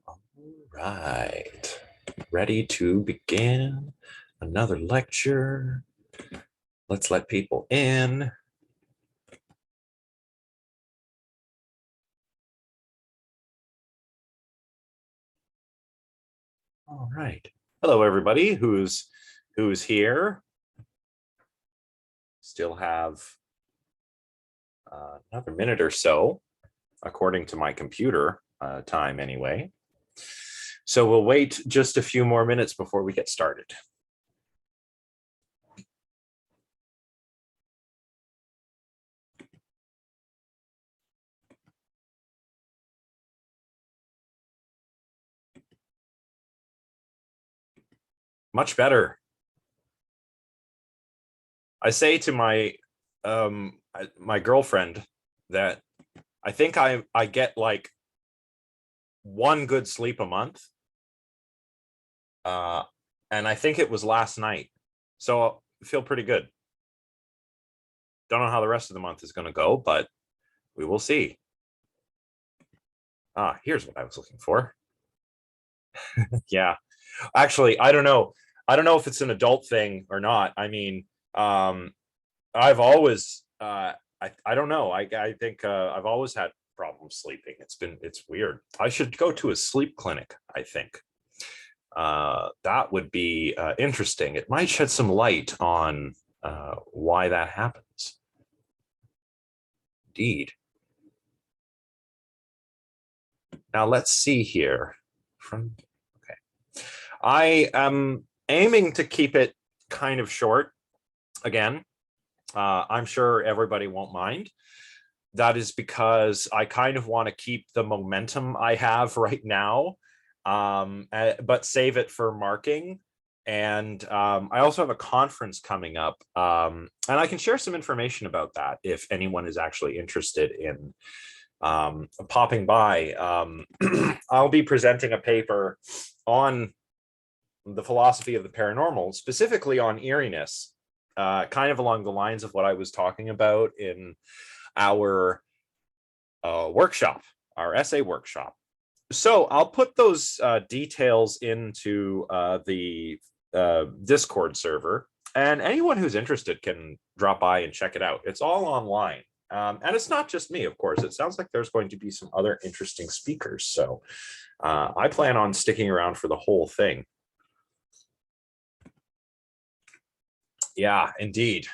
All right, ready to begin another lecture. Let's let people in. All right. Hello, everybody who's here. Still have another minute or so, according to my computer time anyway. So we'll wait just a few more minutes before we get started. Much better. I say to my girlfriend that I think I get like one good sleep a month. And I think it was last night. So I feel pretty good. Don't know how the rest of the month is going to go, but we will see. Here's what I was looking for. Yeah. Actually, I don't know. I don't know if it's an adult thing or not. I mean, I've always I don't know. I think I've always had problems sleeping. It's weird. I should go to a sleep clinic, I think. That would be interesting. It might shed some light on why that happens. Indeed. Now let's see here. Okay. I am aiming to keep it kind of short. Again, I'm sure everybody won't mind. That is because I kind of want to keep the momentum I have right now, but save it for marking. And I also have a conference coming up, and I can share some information about that if anyone is actually interested in popping by. I'll be presenting a paper on the philosophy of the paranormal, specifically on eeriness, kind of along the lines of what I was talking about in our workshop, our essay workshop. So I'll put those details into the Discord server, and anyone who's interested can drop by and check it out. It's all online. And it's not just me, of course. It sounds like there's going to be some other interesting speakers. So I plan on sticking around for the whole thing. Yeah, indeed.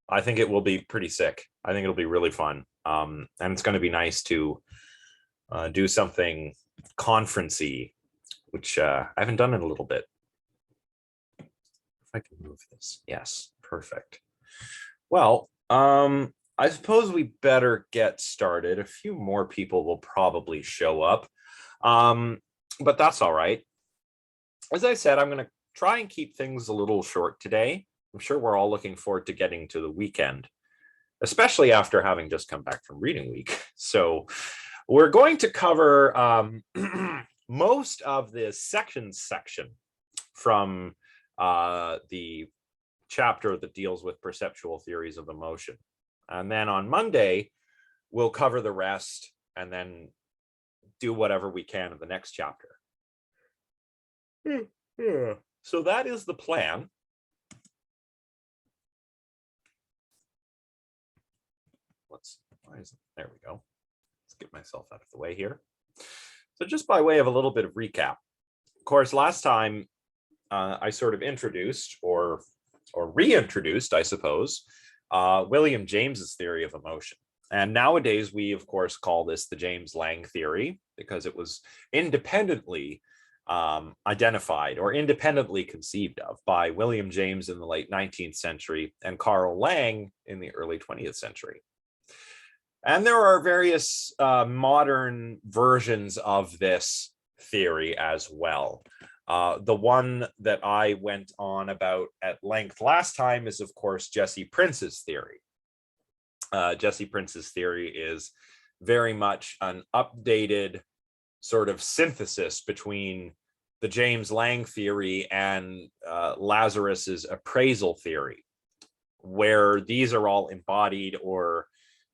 I think it will be pretty sick. I think it'll be really fun. And it's going to be nice to do something conferencey, which I haven't done in a little bit. If I can move this. Yes, perfect. Well, I suppose we better get started. A few more people will probably show up, but that's all right. As I said, I'm going to try and keep things a little short today. I'm sure we're all looking forward to getting to the weekend, especially after having just come back from reading week. So we're going to cover most of the section from the chapter that deals with perceptual theories of emotion. And then on Monday, we'll cover the rest and then do whatever we can in the next chapter. So that is the plan. There we go. Let's get myself out of the way here. So just by way of a little bit of recap, of course, last time I sort of introduced or reintroduced, I suppose, William James's theory of emotion. And nowadays, we, of course, call this the James-Lange theory because it was independently identified or independently conceived of by William James in the late 19th century and Carl Lang in the early 20th century. And there are various modern versions of this theory as well. The one that I went on about at length last time is, of course, Jesse Prince's theory. Jesse Prince's theory is very much an updated sort of synthesis between the James-Lange theory and Lazarus's appraisal theory, where these are all embodied or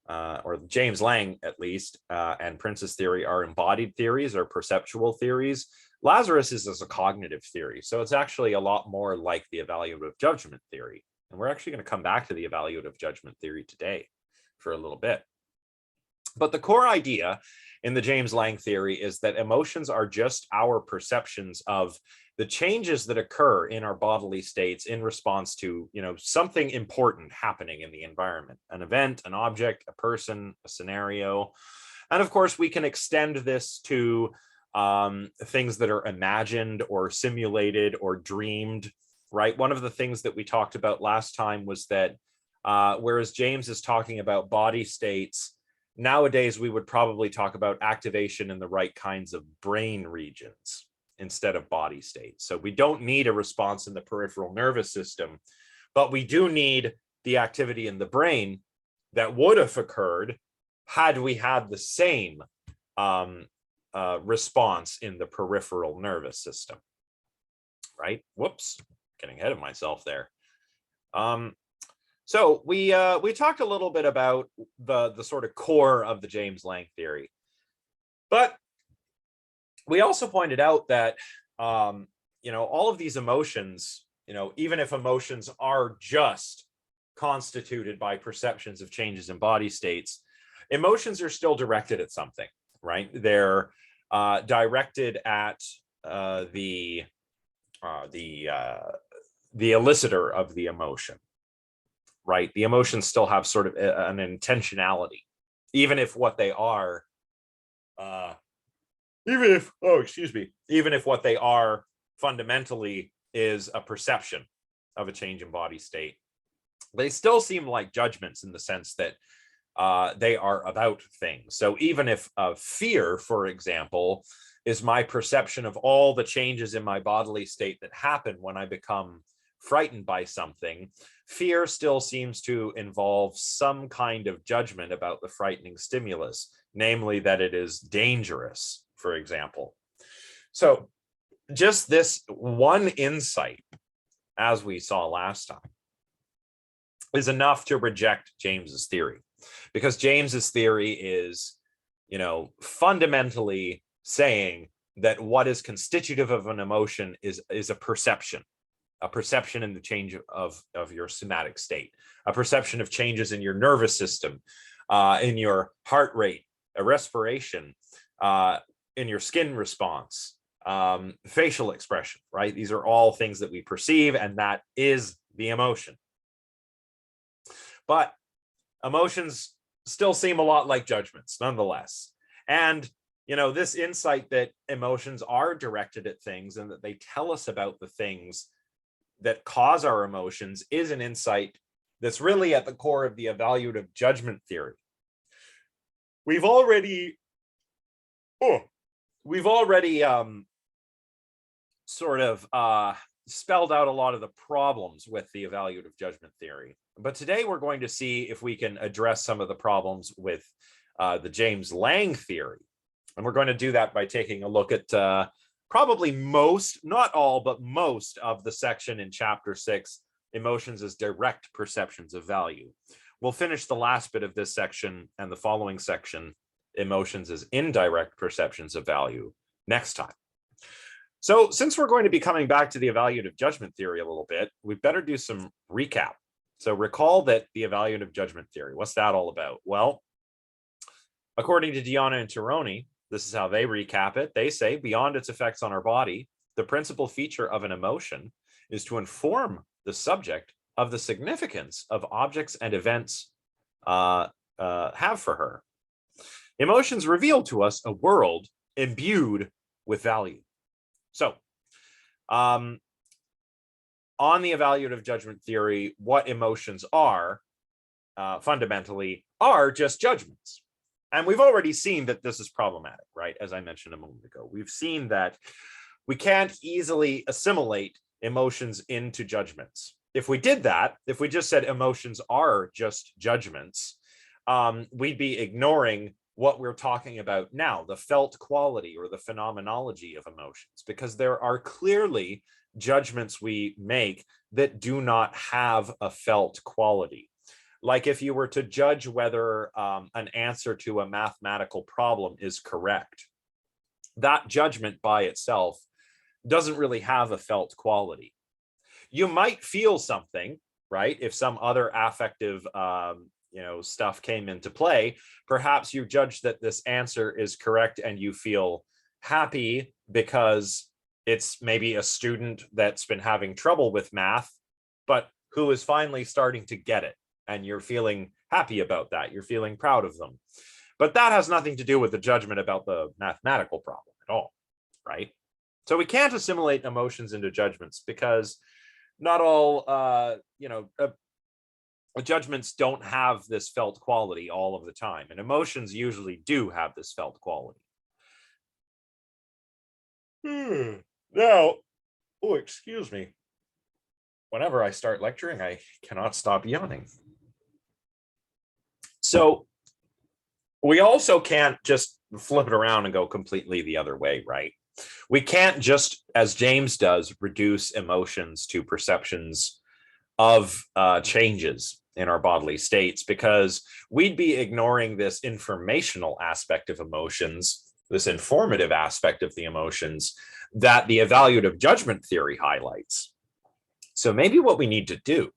or James-Lange at least, and Prince's theory are embodied theories or perceptual theories. Lazarus's is a cognitive theory. So it's actually a lot more like the evaluative judgment theory. And we're actually going to come back to the evaluative judgment theory today for a little bit. But the core idea in the James-Lange theory is that emotions are just our perceptions of the changes that occur in our bodily states in response to, something important happening in the environment, an event, an object, a person, a scenario. And of course, we can extend this to things that are imagined or simulated or dreamed, right? One of the things that we talked about last time was that whereas James is talking about body states, nowadays we would probably talk about activation in the right kinds of brain regions instead of body states. So we don't need a response in the peripheral nervous system, but we do need the activity in the brain that would have occurred had we had the same response in the peripheral nervous system, right? Whoops, getting ahead of myself there. So we talked a little bit about the sort of core of the James-Lange theory, but we also pointed out that all of these emotions, even if emotions are just constituted by perceptions of changes in body states, emotions are still directed at something, right? They're directed at the elicitor of the emotion. Right, the emotions still have sort of an intentionality, even if what they are, even if what they are fundamentally is a perception of a change in body state, they still seem like judgments in the sense that they are about things. So even if fear, for example, is my perception of all the changes in my bodily state that happen when I become frightened by something, fear still seems to involve some kind of judgment about the frightening stimulus, namely that it is dangerous, for example. So just this one insight, as we saw last time, is enough to reject James's theory, because James's theory is, fundamentally saying that what is constitutive of an emotion is a perception in the change of your somatic state, a perception of changes in your nervous system, in your heart rate, a respiration, in your skin response, facial expression, right? These are all things that we perceive, and that is the emotion. But emotions still seem a lot like judgments nonetheless. And this insight that emotions are directed at things and that they tell us about the things that cause our emotions is an insight that's really at the core of the evaluative judgment theory. We've already sort of spelled out a lot of the problems with the evaluative judgment theory. But today we're going to see if we can address some of the problems with the James-Lange theory. And we're going to do that by taking a look at probably most, not all, but most of the section in chapter 6, emotions as direct perceptions of value. We'll finish the last bit of this section and the following section, emotions as indirect perceptions of value, next time. So since we're going to be coming back to the evaluative judgment theory a little bit, we better do some recap. So recall that the evaluative judgment theory, what's that all about? Well, according to Deonna and Teroni, this is how they recap it. They say, beyond its effects on our body, the principal feature of an emotion is to inform the subject of the significance of objects and events have for her. Emotions reveal to us a world imbued with value. So, on the evaluative judgment theory, what emotions are fundamentally are just judgments. And we've already seen that this is problematic, right? As I mentioned a moment ago, we've seen that we can't easily assimilate emotions into judgments. If we did that, if we just said emotions are just judgments, we'd be ignoring what we're talking about now, the felt quality or the phenomenology of emotions, because there are clearly judgments we make that do not have a felt quality. Like if you were to judge whether an answer to a mathematical problem is correct, that judgment by itself doesn't really have a felt quality. You might feel something, right? If some other affective stuff came into play, perhaps you judge that this answer is correct and you feel happy because it's maybe a student that's been having trouble with math, but who is finally starting to get it. And you're feeling happy about that. You're feeling proud of them. But that has nothing to do with the judgment about the mathematical problem at all, right? So we can't assimilate emotions into judgments because not all, judgments don't have this felt quality all of the time. And emotions usually do have this felt quality. Now, oh, excuse me. Whenever I start lecturing, I cannot stop yawning. So we also can't just flip it around and go completely the other way, right? We can't just, as James does, reduce emotions to perceptions of changes in our bodily states, because we'd be ignoring this informational aspect of emotions, this informative aspect of the emotions that the evaluative judgment theory highlights. So maybe what we need to do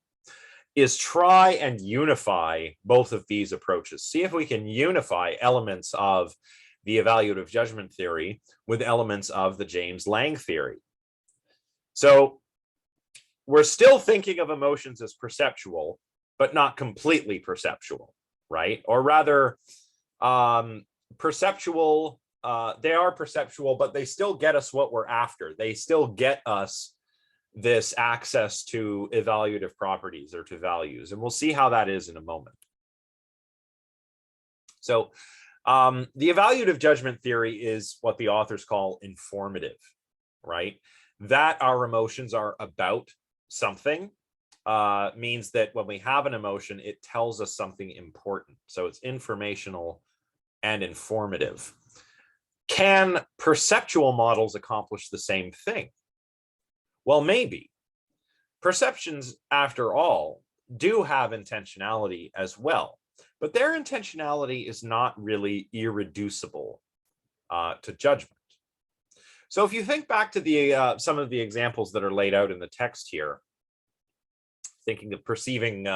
is try and unify both of these approaches. See if we can unify elements of the evaluative judgment theory with elements of the James-Lange theory. So we're still thinking of emotions as perceptual, but not completely perceptual, right? Or rather, perceptual, they are perceptual, but they still get us what we're after. They still get us this access to evaluative properties or to values. And we'll see how that is in a moment. So the evaluative judgment theory is what the authors call informative, right? That our emotions are about something means that when we have an emotion, it tells us something important. So it's informational and informative. Can perceptual models accomplish the same thing? Well, maybe. Perceptions, after all, do have intentionality as well, but their intentionality is not really irreducible to judgment. So if you think back to the some of the examples that are laid out in the text here, thinking of perceiving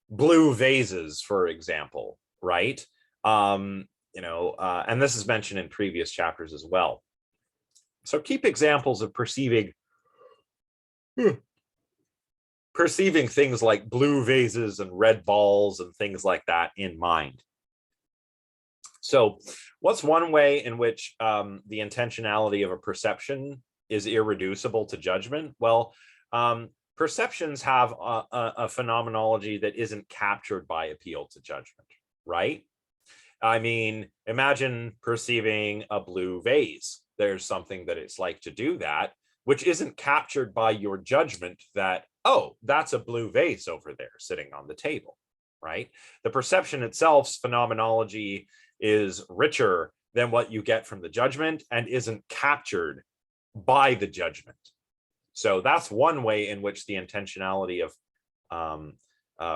blue vases, for example, right? And this is mentioned in previous chapters as well. So keep examples of perceiving things like blue vases and red balls and things like that in mind. So what's one way in which the intentionality of a perception is irreducible to judgment? Well, perceptions have a phenomenology that isn't captured by appeal to judgment, right? I mean, imagine perceiving a blue vase. There's something that it's like to do that, which isn't captured by your judgment that, oh, that's a blue vase over there sitting on the table, right? The perception itself's phenomenology is richer than what you get from the judgment and isn't captured by the judgment. So that's one way in which the intentionality of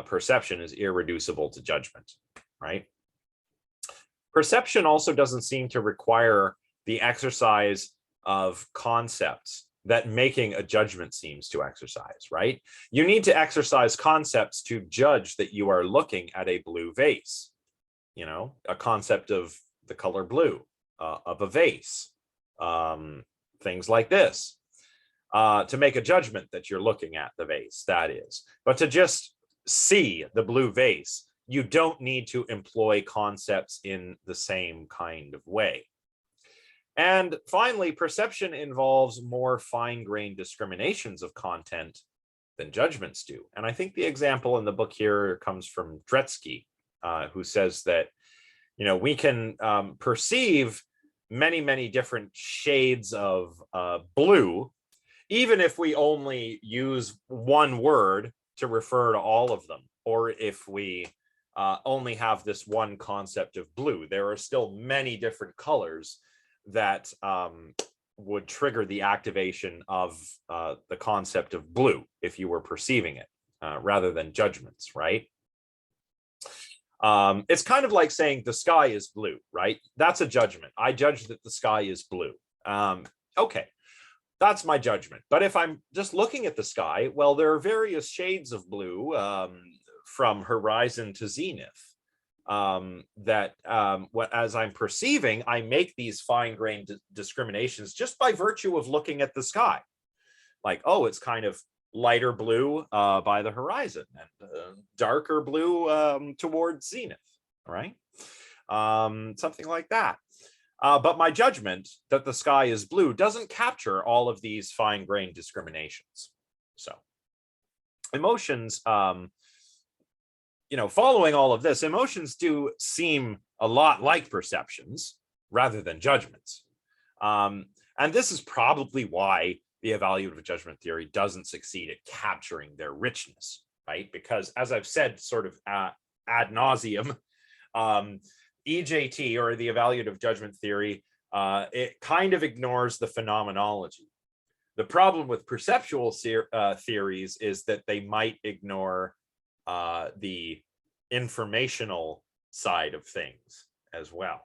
perception is irreducible to judgment, right? Perception also doesn't seem to require the exercise of concepts that making a judgment seems to exercise, right? You need to exercise concepts to judge that you are looking at a blue vase, a concept of the color blue, of a vase, things like this, to make a judgment that you're looking at the vase, that is. But to just see the blue vase, you don't need to employ concepts in the same kind of way. And finally, perception involves more fine-grained discriminations of content than judgments do. And I think the example in the book here comes from Dretsky, who says that, we can perceive many, many different shades of blue, even if we only use one word to refer to all of them, or if we only have this one concept of blue. There are still many different colors that would trigger the activation of the concept of blue if you were perceiving it rather than judgments, right? It's kind of like saying the sky is blue, right? That's a judgment. I judge that the sky is blue. Okay, that's my judgment. But if I'm just looking at the sky, well, there are various shades of blue, from horizon to zenith, as I'm perceiving, I make these fine-grained discriminations just by virtue of looking at the sky. Like, oh, it's kind of lighter blue by the horizon and darker blue towards zenith, right? Something like that. But my judgment that the sky is blue doesn't capture all of these fine-grained discriminations. So emotions, following all of this, emotions do seem a lot like perceptions rather than judgments. And this is probably why the evaluative judgment theory doesn't succeed at capturing their richness, right? Because as I've said sort of ad nauseum, EJT, or the evaluative judgment theory, it kind of ignores the phenomenology. The problem with perceptual theories is that they might ignore the informational side of things as well.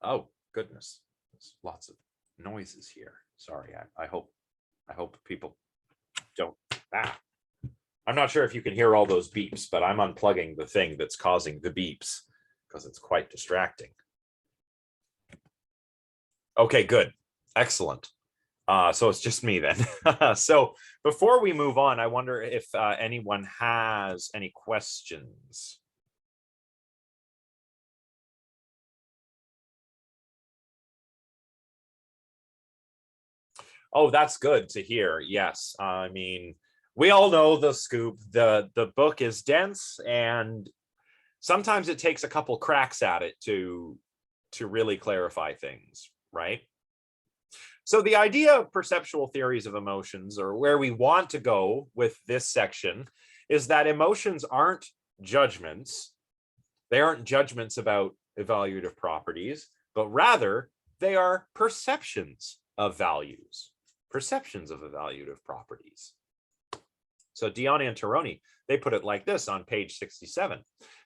Oh, goodness. There's lots of noises here. Sorry, I hope people don't. I'm not sure if you can hear all those beeps, but I'm unplugging the thing that's causing the beeps because it's quite distracting. Okay, good. Excellent. So it's just me then. So before we move on, I wonder if anyone has any questions. Oh, that's good to hear. Yes. I mean, we all know the scoop. The book is dense, and sometimes it takes a couple cracks at it to really clarify things, right? So the idea of perceptual theories of emotions, or where we want to go with this section, is that emotions aren't judgments. They aren't judgments about evaluative properties, but rather they are perceptions of values, perceptions of evaluative properties. So Deonna and Teroni, they put it like this on page 67.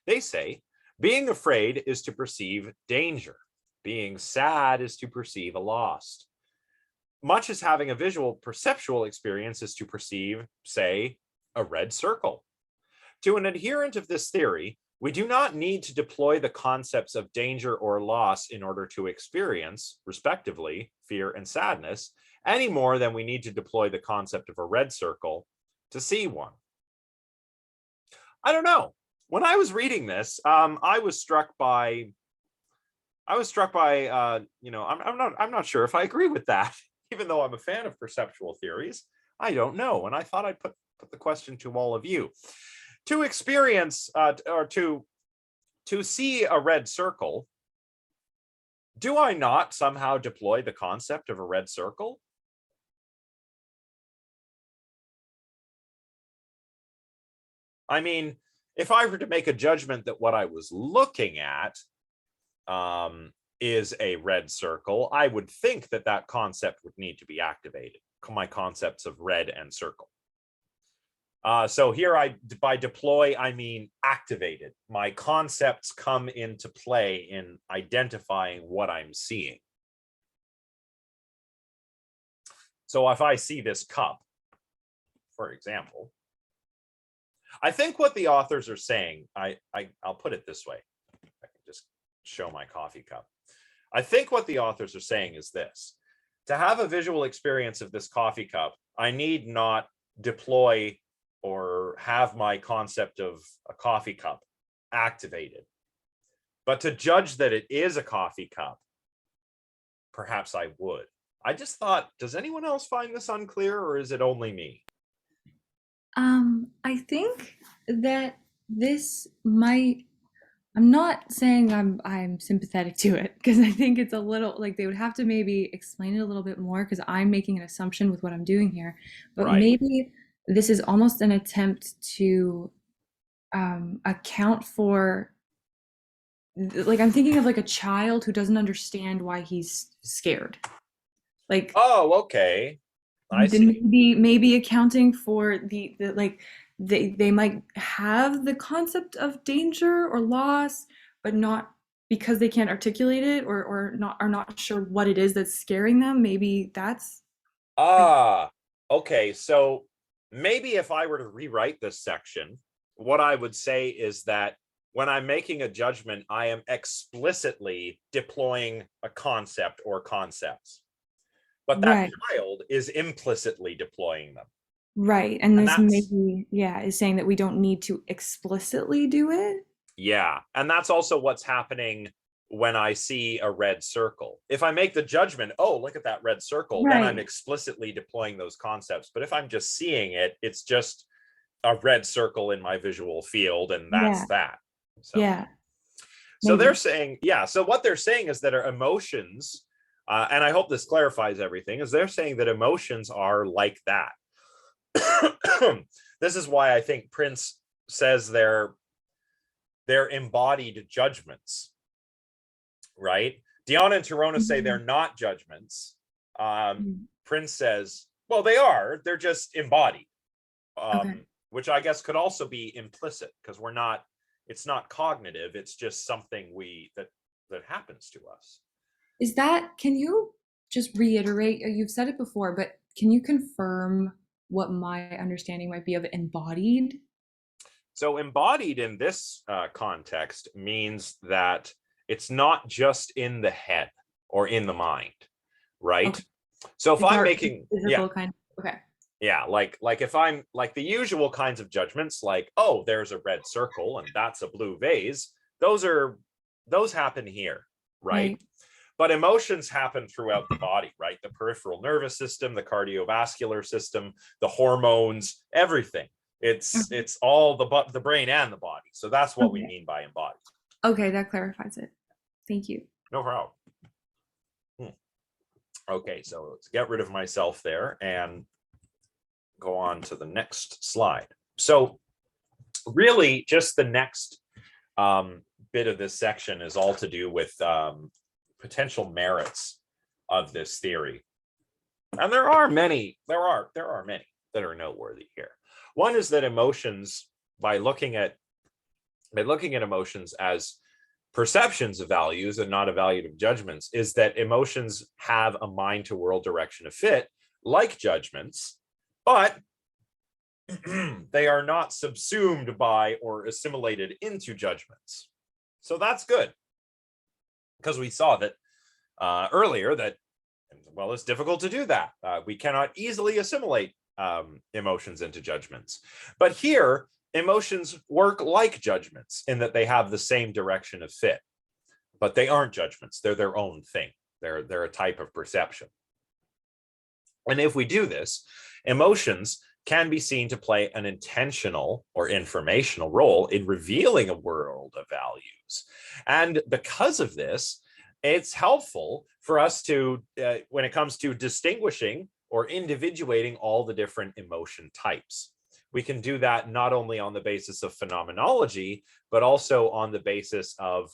They say, being afraid is to perceive danger. Being sad is to perceive a loss. Much as having a visual perceptual experience is to perceive, say, a red circle. To an adherent of this theory, we do not need to deploy the concepts of danger or loss in order to experience, respectively, fear and sadness, any more than we need to deploy the concept of a red circle to see one. I don't know. When I was reading this, I was struck by, I'm not sure if I agree with that. Even though I'm a fan of perceptual theories, I don't know. And I thought I'd put the question to all of you. To experience or to see a red circle, do I not somehow deploy the concept of a red circle? I mean, if I were to make a judgment that what I was looking at is a red circle, I would think that that concept would need to be activated. My concepts of red and circle. So here by deploy, I mean activated. My concepts come into play in identifying what I'm seeing. So if I see this cup, for example, I think what the authors are saying, I'll put it this way. I can just show my coffee cup. I think what the authors are saying is this: to have a visual experience of this coffee cup, I need not deploy or have my concept of a coffee cup activated. But to judge that it is a coffee cup, perhaps I would. I just thought, does anyone else find this unclear, or is it only me? I think that this might, I'm not saying I'm sympathetic to it, because I think it's a little like they would have to maybe explain it a little bit more, because I'm making an assumption with what I'm doing here. But Right. maybe this is almost an attempt to account for, like, I'm thinking of like a child who doesn't understand why he's scared. Like, Oh, okay. I then see. maybe accounting for the like they might have the concept of danger or loss, but not because they can't articulate it or not are not sure what it is that's scaring them. Maybe that's a, Ah, okay. So maybe if I were to rewrite this section, what I would say is that when I'm making a judgment, I am explicitly deploying a concept or concepts, but that right. child is implicitly deploying them. Right. And And this that's, maybe, yeah, is saying that we don't need to explicitly do it. yeah. And that's also what's happening when I see a red circle. If I make the judgment, oh, look at that red circle, then I'm Right. explicitly deploying those concepts. But if I'm just seeing it, it's just a red circle in my visual field, and that's Yeah. that. So, Yeah. so they're Maybe. saying, yeah. So what they're saying is that our emotions, and I hope this clarifies everything, is they're saying that emotions are like that. This is why I think Prince says they're embodied judgments, right? Deonna and Teroni say they're Mhm. not judgments. Mm. Prince says, well, they are. They're just embodied, Okay. which I guess could also be implicit because we're not. It's not cognitive. It's just something that happens to us. Is that, can you just reiterate? You've said it before, but can you confirm what my understanding might be of embodied? So embodied in this context means that it's not just in the head or in the mind, right? Okay. So if It's I'm our making, yeah, physical kind of, okay. yeah, like if I'm like the usual kinds of judgments, like, oh, there's a red circle and that's a blue vase, those happen here, right? Right. But emotions happen throughout the body, right? The peripheral nervous system, the cardiovascular system, the hormones, everything. Okay. It's all the brain and the body. So that's what we Okay. mean by embodied. Okay, that clarifies it. Thank you. No problem. Okay, so let's get rid of myself there and go on to the next slide. So really just the next bit of this section is all to do with potential merits of this theory. And there are many that are noteworthy here. One is that emotions, by looking at emotions as perceptions of values and not evaluative judgments, is that emotions have a mind to world direction of fit, like judgments, but they are not subsumed by or assimilated into judgments. So that's good, because we saw that earlier that, well, it's difficult to do that. We cannot easily assimilate emotions into judgments. But here, emotions work like judgments in that they have the same direction of fit, but they aren't judgments. They're their own thing. They're a type of perception. And if we do this, emotions can be seen to play an intentional or informational role in revealing a world of values. And because of this, it's helpful for us to, when it comes to distinguishing or individuating all the different emotion types. We can do that not only on the basis of phenomenology, but also on the basis of,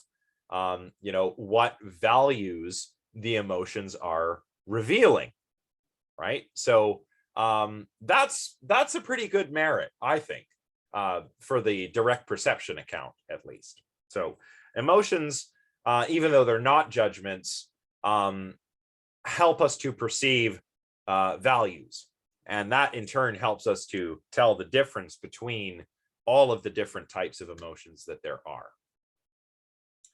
what values the emotions are revealing, right? So that's a pretty good merit, I think, for the direct perception account, at least. So emotions, even though they're not judgments, help us to perceive values. And that in turn helps us to tell the difference between all of the different types of emotions that there are.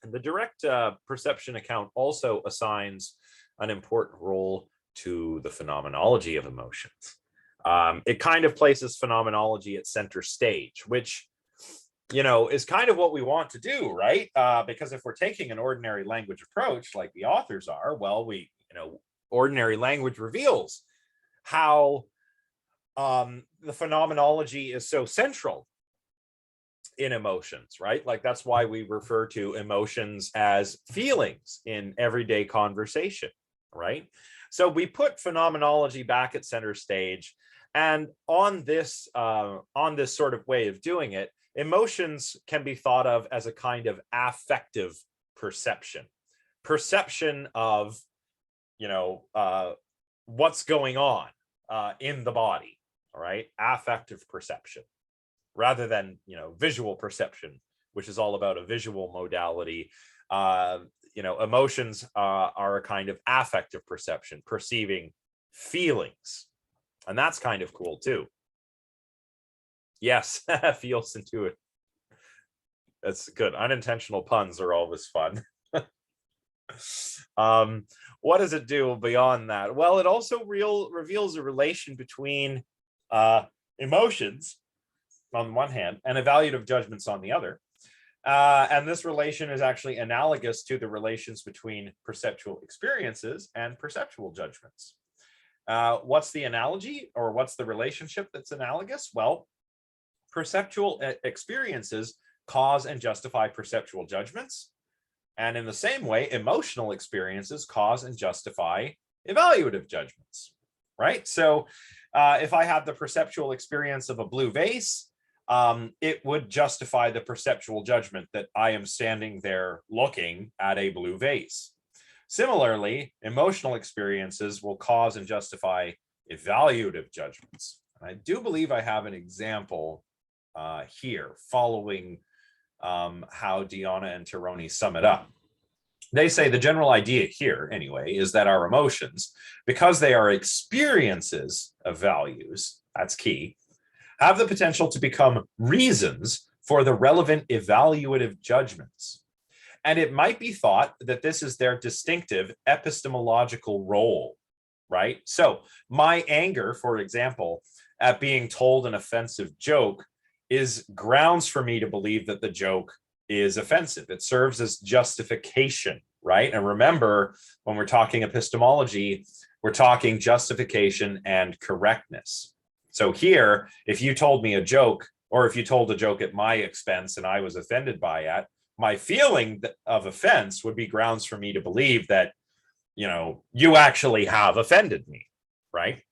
And the direct perception account also assigns an important role to the phenomenology of emotions. It kind of places phenomenology at center stage, which, is kind of what we want to do, right? Because if we're taking an ordinary language approach like the authors are, well, ordinary language reveals how the phenomenology is so central in emotions, right? Like that's why we refer to emotions as feelings in everyday conversation, right? So we put phenomenology back at center stage, and on this sort of way of doing it, emotions can be thought of as a kind of affective perception of, what's going on in the body, all right? Affective perception. rather than, visual perception, which is all about a visual modality. Emotions are a kind of affective perception, perceiving feelings. And that's kind of cool too. Yes, feels into it. That's good. Unintentional puns are always fun. What does it do beyond that? Well, it also reveals a relation between emotions on one hand and evaluative judgments on the other. And this relation is actually analogous to the relations between perceptual experiences and perceptual judgments. What's the analogy, or what's the relationship that's analogous? Well, perceptual experiences cause and justify perceptual judgments. And in the same way, emotional experiences cause and justify evaluative judgments, right? So if I have the perceptual experience of a blue vase, it would justify the perceptual judgment that I am standing there looking at a blue vase. Similarly, emotional experiences will cause and justify evaluative judgments. I do believe I have an example here following how Deonna and Teroni sum it up. They say the general idea here, anyway, is that our emotions, because they are experiences of values, that's key, have the potential to become reasons for the relevant evaluative judgments. And it might be thought that this is their distinctive epistemological role, right? So my anger, for example, at being told an offensive joke is grounds for me to believe that the joke is offensive. It serves as justification, right? And remember, when we're talking epistemology, we're talking justification and correctness. So here, if you told me a joke, or if you told a joke at my expense and I was offended by it, my feeling of offense would be grounds for me to believe that, you actually have offended me, right?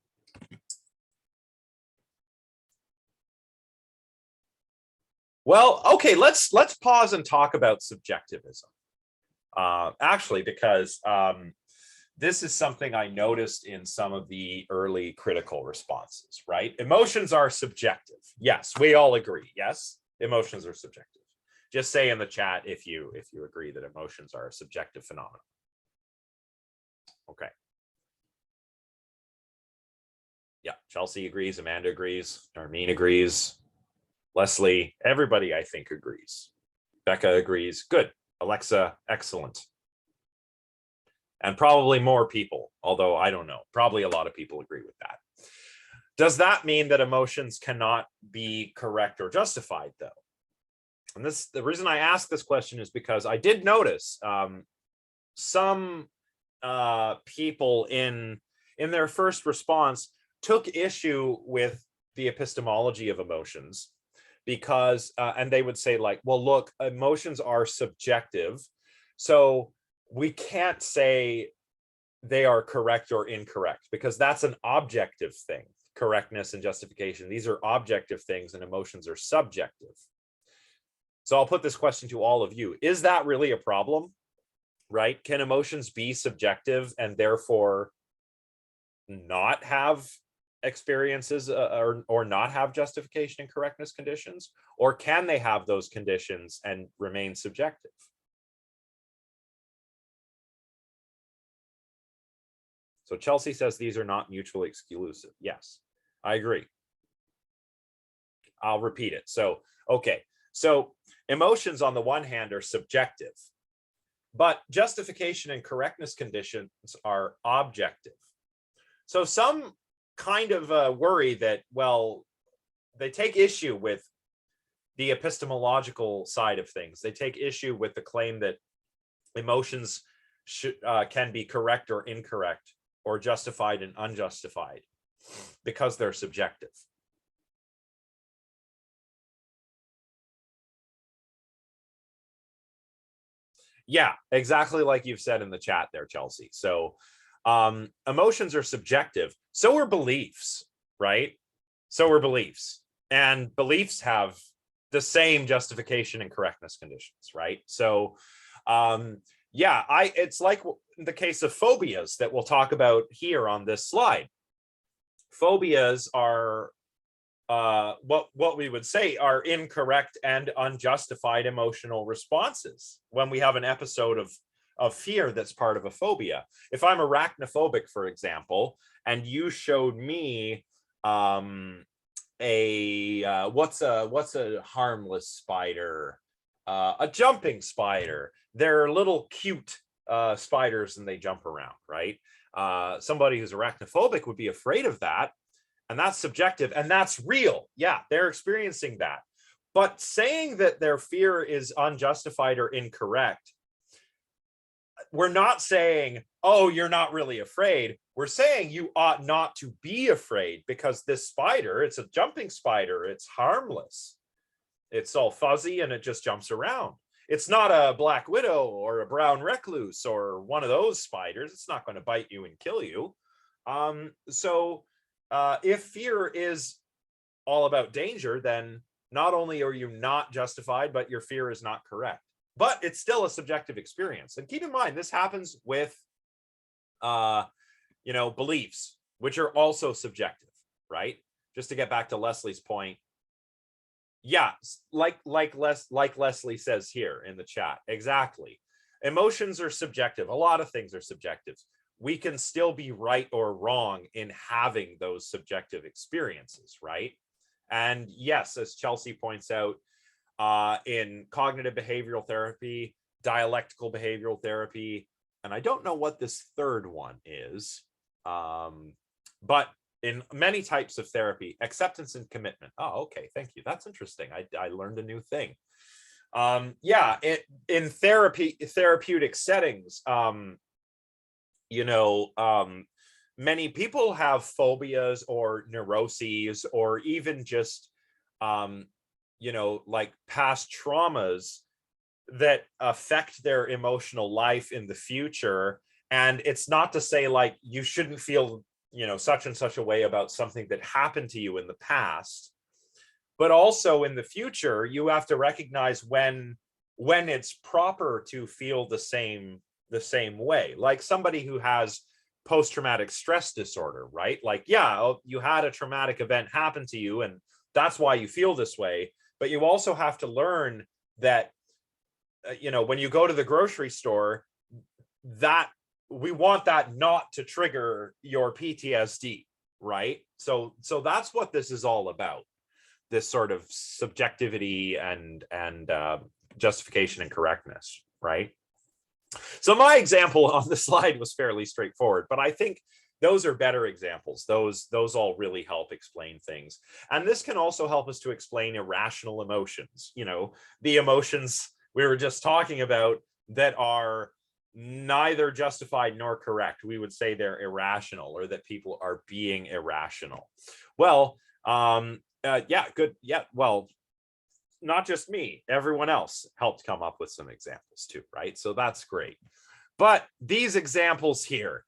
Well, okay, let's pause and talk about subjectivism. Actually, because this is something I noticed in some of the early critical responses, right? Emotions are subjective. Yes, we all agree. Yes, emotions are subjective. Just say in the chat if you agree that emotions are a subjective phenomenon. Okay. Yeah, Chelsea agrees, Amanda agrees, Darlene agrees, Leslie, everybody I think agrees. Becca agrees. Good. Alexa, excellent. And probably more people, although I don't know. Probably a lot of people agree with that. Does that mean that emotions cannot be correct or justified, though? And the reason I ask this question is because I did notice some people in their first response took issue with the epistemology of emotions, because and they would say, like, well, look, emotions are subjective, so we can't say they are correct or incorrect, because that's an objective thing. Correctness and justification, these are objective things, and emotions are subjective. So I'll put this question to all of you. Is that really a problem, right? Can emotions be subjective and therefore not have experiences or not have justification and correctness conditions? Or can they have those conditions and remain subjective? So Chelsea says these are not mutually exclusive. Yes, I agree. I'll repeat it. So, okay. So emotions on the one hand are subjective, but justification and correctness conditions are objective. So some kind of worry that, well, they take issue with the epistemological side of things. They take issue with the claim that emotions can be correct or incorrect, or justified and unjustified, because they're subjective. Yeah, exactly like you've said in the chat there, Chelsea. So emotions are subjective. So are beliefs, right? So are beliefs. And beliefs have the same justification and correctness conditions, right? So yeah, it's like the case of phobias that we'll talk about here on this slide. Phobias are what we would say are incorrect and unjustified emotional responses when we have an episode of fear that's part of a phobia. If I'm arachnophobic, for example, and you showed me what's a harmless spider, a jumping spider. They're little cute spiders and they jump around, right? Somebody who's arachnophobic would be afraid of that, and that's subjective and that's real. Yeah, they're experiencing that. But saying that their fear is unjustified or incorrect, we're not saying, oh, you're not really afraid. We're saying you ought not to be afraid because this spider, it's a jumping spider, it's harmless. It's all fuzzy and it just jumps around. It's not a black widow or a brown recluse or one of those spiders. It's not going to bite you and kill you. If fear is all about danger, then not only are you not justified, but your fear is not correct. But it's still a subjective experience. And keep in mind, this happens with, beliefs, which are also subjective, right? Just to get back to Leslie's point. Yeah, like Leslie says here in the chat, exactly. Emotions are subjective. A lot of things are subjective. We can still be right or wrong in having those subjective experiences, right? And yes, as Chelsea points out, in cognitive behavioral therapy, dialectical behavioral therapy, and I don't know what this third one is, but in many types of therapy, acceptance and commitment. Oh, okay, thank you. That's interesting. I learned a new thing. In therapeutic settings, many people have phobias or neuroses or even just like past traumas that affect their emotional life in the future. And it's not to say like you shouldn't feel such and such a way about something that happened to you in the past, but also in the future you have to recognize when it's proper to feel the same way. Like somebody who has post-traumatic stress disorder, right? Like, yeah, you had a traumatic event happen to you and that's why you feel this way. But you also have to learn that, when you go to the grocery store, that we want that not to trigger your PTSD, right? So that's what this is all about. This sort of subjectivity and justification and correctness, right? So my example on the slide was fairly straightforward, but I think those are better examples. Those all really help explain things. And this can also help us to explain irrational emotions, the emotions we were just talking about that are neither justified nor correct. We would say they're irrational or that people are being irrational. Well, good. Yeah, well, not just me, everyone else helped come up with some examples too, right? So that's great. But these examples here,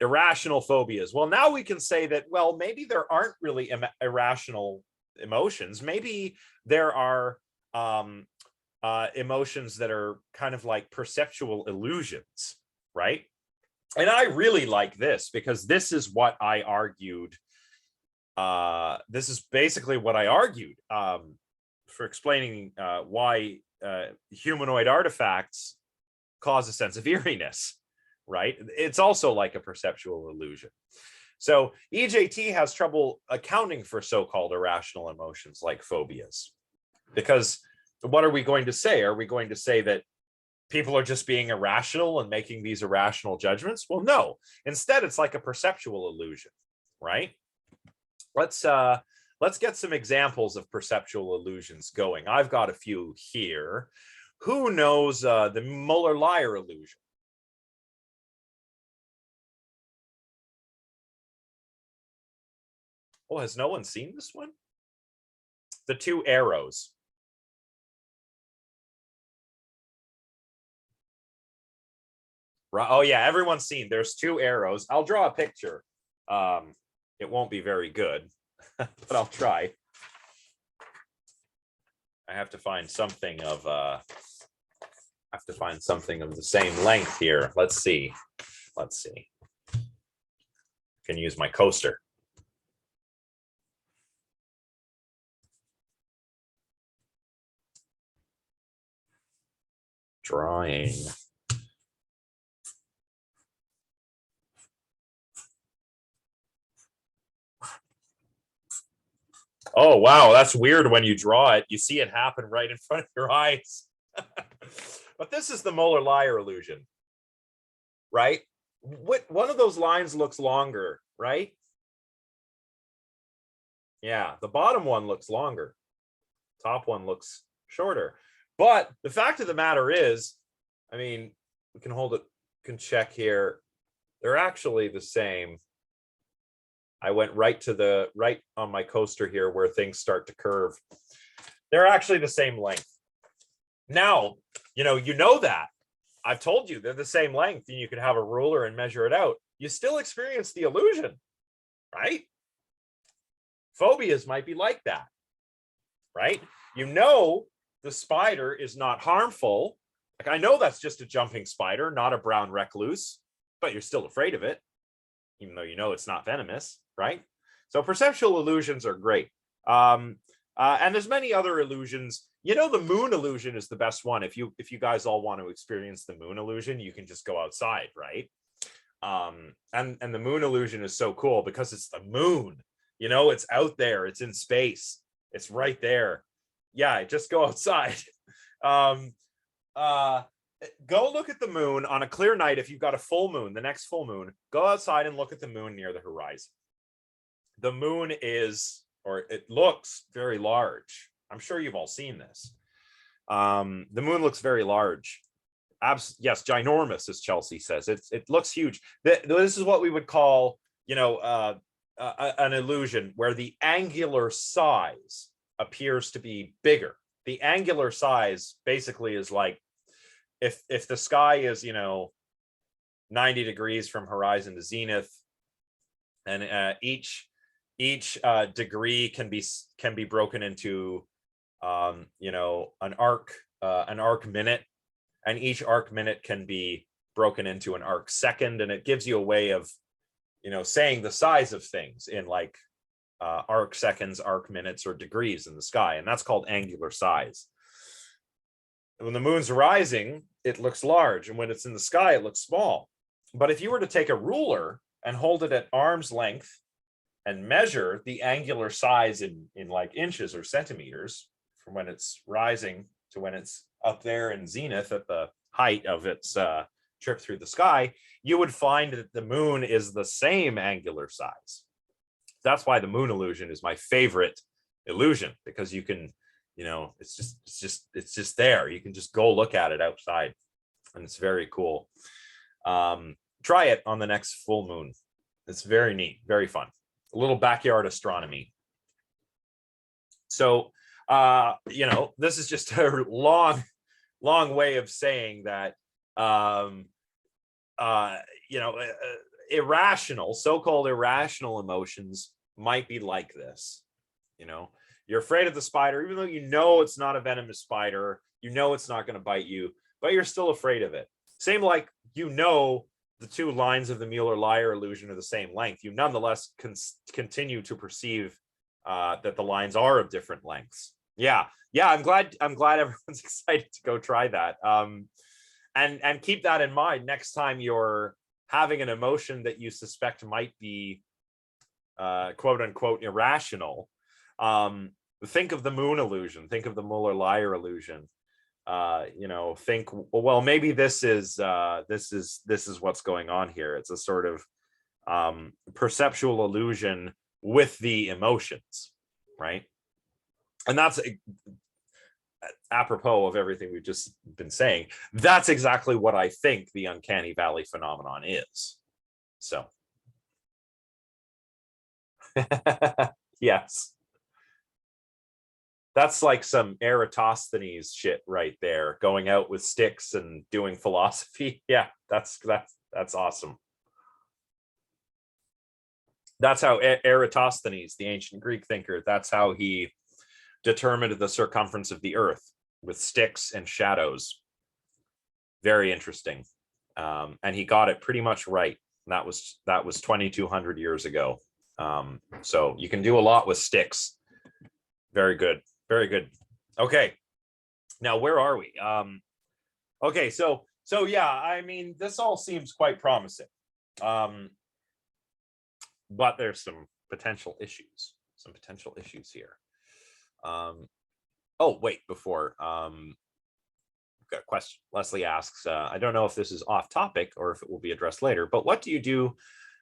irrational phobias. Well, now we can say that, well, maybe there aren't really irrational emotions. Maybe there are emotions that are kind of like perceptual illusions, right? And I really like this because this is what I argued. This is basically what I argued for explaining why humanoid artifacts cause a sense of eeriness, right? It's also like a perceptual illusion. So EJT has trouble accounting for so-called irrational emotions like phobias, because what are we going to say? Are we going to say that people are just being irrational and making these irrational judgments? Well, no. Instead, it's like a perceptual illusion, right? Let's get some examples of perceptual illusions going. I've got a few here. Who knows the Molar liar illusion? Oh, has no one seen this one? The two arrows. Oh yeah, everyone's seen. There's two arrows. I'll draw a picture. It won't be very good, but I'll try. I have to find something of the same length here. Let's see. I can use my coaster. drawing. Oh, wow, that's weird when you draw it. You see it happen right in front of your eyes. But this is the molar liar illusion, right? One of those lines looks longer, right? Yeah, the bottom one looks longer. Top one looks shorter. But the fact of the matter is, I mean, we can hold it, can check here. They're actually the same. I went right on my coaster here where things start to curve. They're actually the same length. Now, you know that. I've told you they're the same length, and you could have a ruler and measure it out. You still experience the illusion, right? Phobias might be like that, right? You know the spider is not harmful. Like, I know that's just a jumping spider, not a brown recluse, but you're still afraid of it, even though you know it's not venomous, right? So perceptual illusions are great. And there's many other illusions. The moon illusion is the best one. If you guys all want to experience the moon illusion, you can just go outside, right? And the moon illusion is so cool because it's the moon. It's out there, it's in space, it's right there. Yeah, just go outside. Go look at the moon on a clear night. If you've got a full moon, the next full moon, go outside and look at the moon near the horizon. The moon it looks very large. I'm sure you've all seen this. The moon looks very large. Yes, ginormous, as Chelsea says. It looks huge. This is what we would call, an illusion where the angular size appears to be bigger. The angular size basically is like if the sky is 90 degrees from horizon to zenith, and each degree can be broken into an arc minute, and each arc minute can be broken into an arc second, and it gives you a way of saying the size of things in like arc seconds, arc minutes, or degrees in the sky, and that's called angular size. When the moon's rising, it looks large, and when it's in the sky, it looks small. But if you were to take a ruler and hold it at arm's length and measure the angular size in like inches or centimeters from when it's rising to when it's up there in zenith at the height of its trip through the sky, you would find that the moon is the same angular size. That's why the moon illusion is my favorite illusion, because you can, it's just there. You can just go look at it outside, and it's very cool. Try it on the next full moon. It's very neat, very fun. A little backyard astronomy. So, this is just a long way of saying that, so-called irrational emotions might be like this. You're afraid of the spider, even though it's not a venomous spider, it's not going to bite you, but you're still afraid of it. Same like, the two lines of the Molar liar illusion are the same length. You nonetheless continue to perceive that the lines are of different lengths. Yeah, I'm glad everyone's excited to go try that. And keep that in mind next time you're having an emotion that you suspect might be quote unquote irrational. Think of the moon illusion, think of the Molar liar illusion. Think, well, maybe this is what's going on here. It's a sort of perceptual illusion with the emotions, right? And that's apropos of everything we've just been saying. That's exactly what I think the uncanny valley phenomenon is. So yes, that's like some Eratosthenes shit right there, going out with sticks and doing philosophy. Yeah, that's awesome. That's how Eratosthenes, the ancient Greek thinker, that's how he determined the circumference of the earth, with sticks and shadows. Very interesting. And he got it pretty much right. That was 2,200 years ago. So you can do a lot with sticks. Very good. Very good. Okay. Now, where are we? Okay, so yeah, I mean, this all seems quite promising. But there's some potential issues here. Oh, wait, before got a question. Leslie asks, I don't know if this is off topic or if it will be addressed later, but what do you do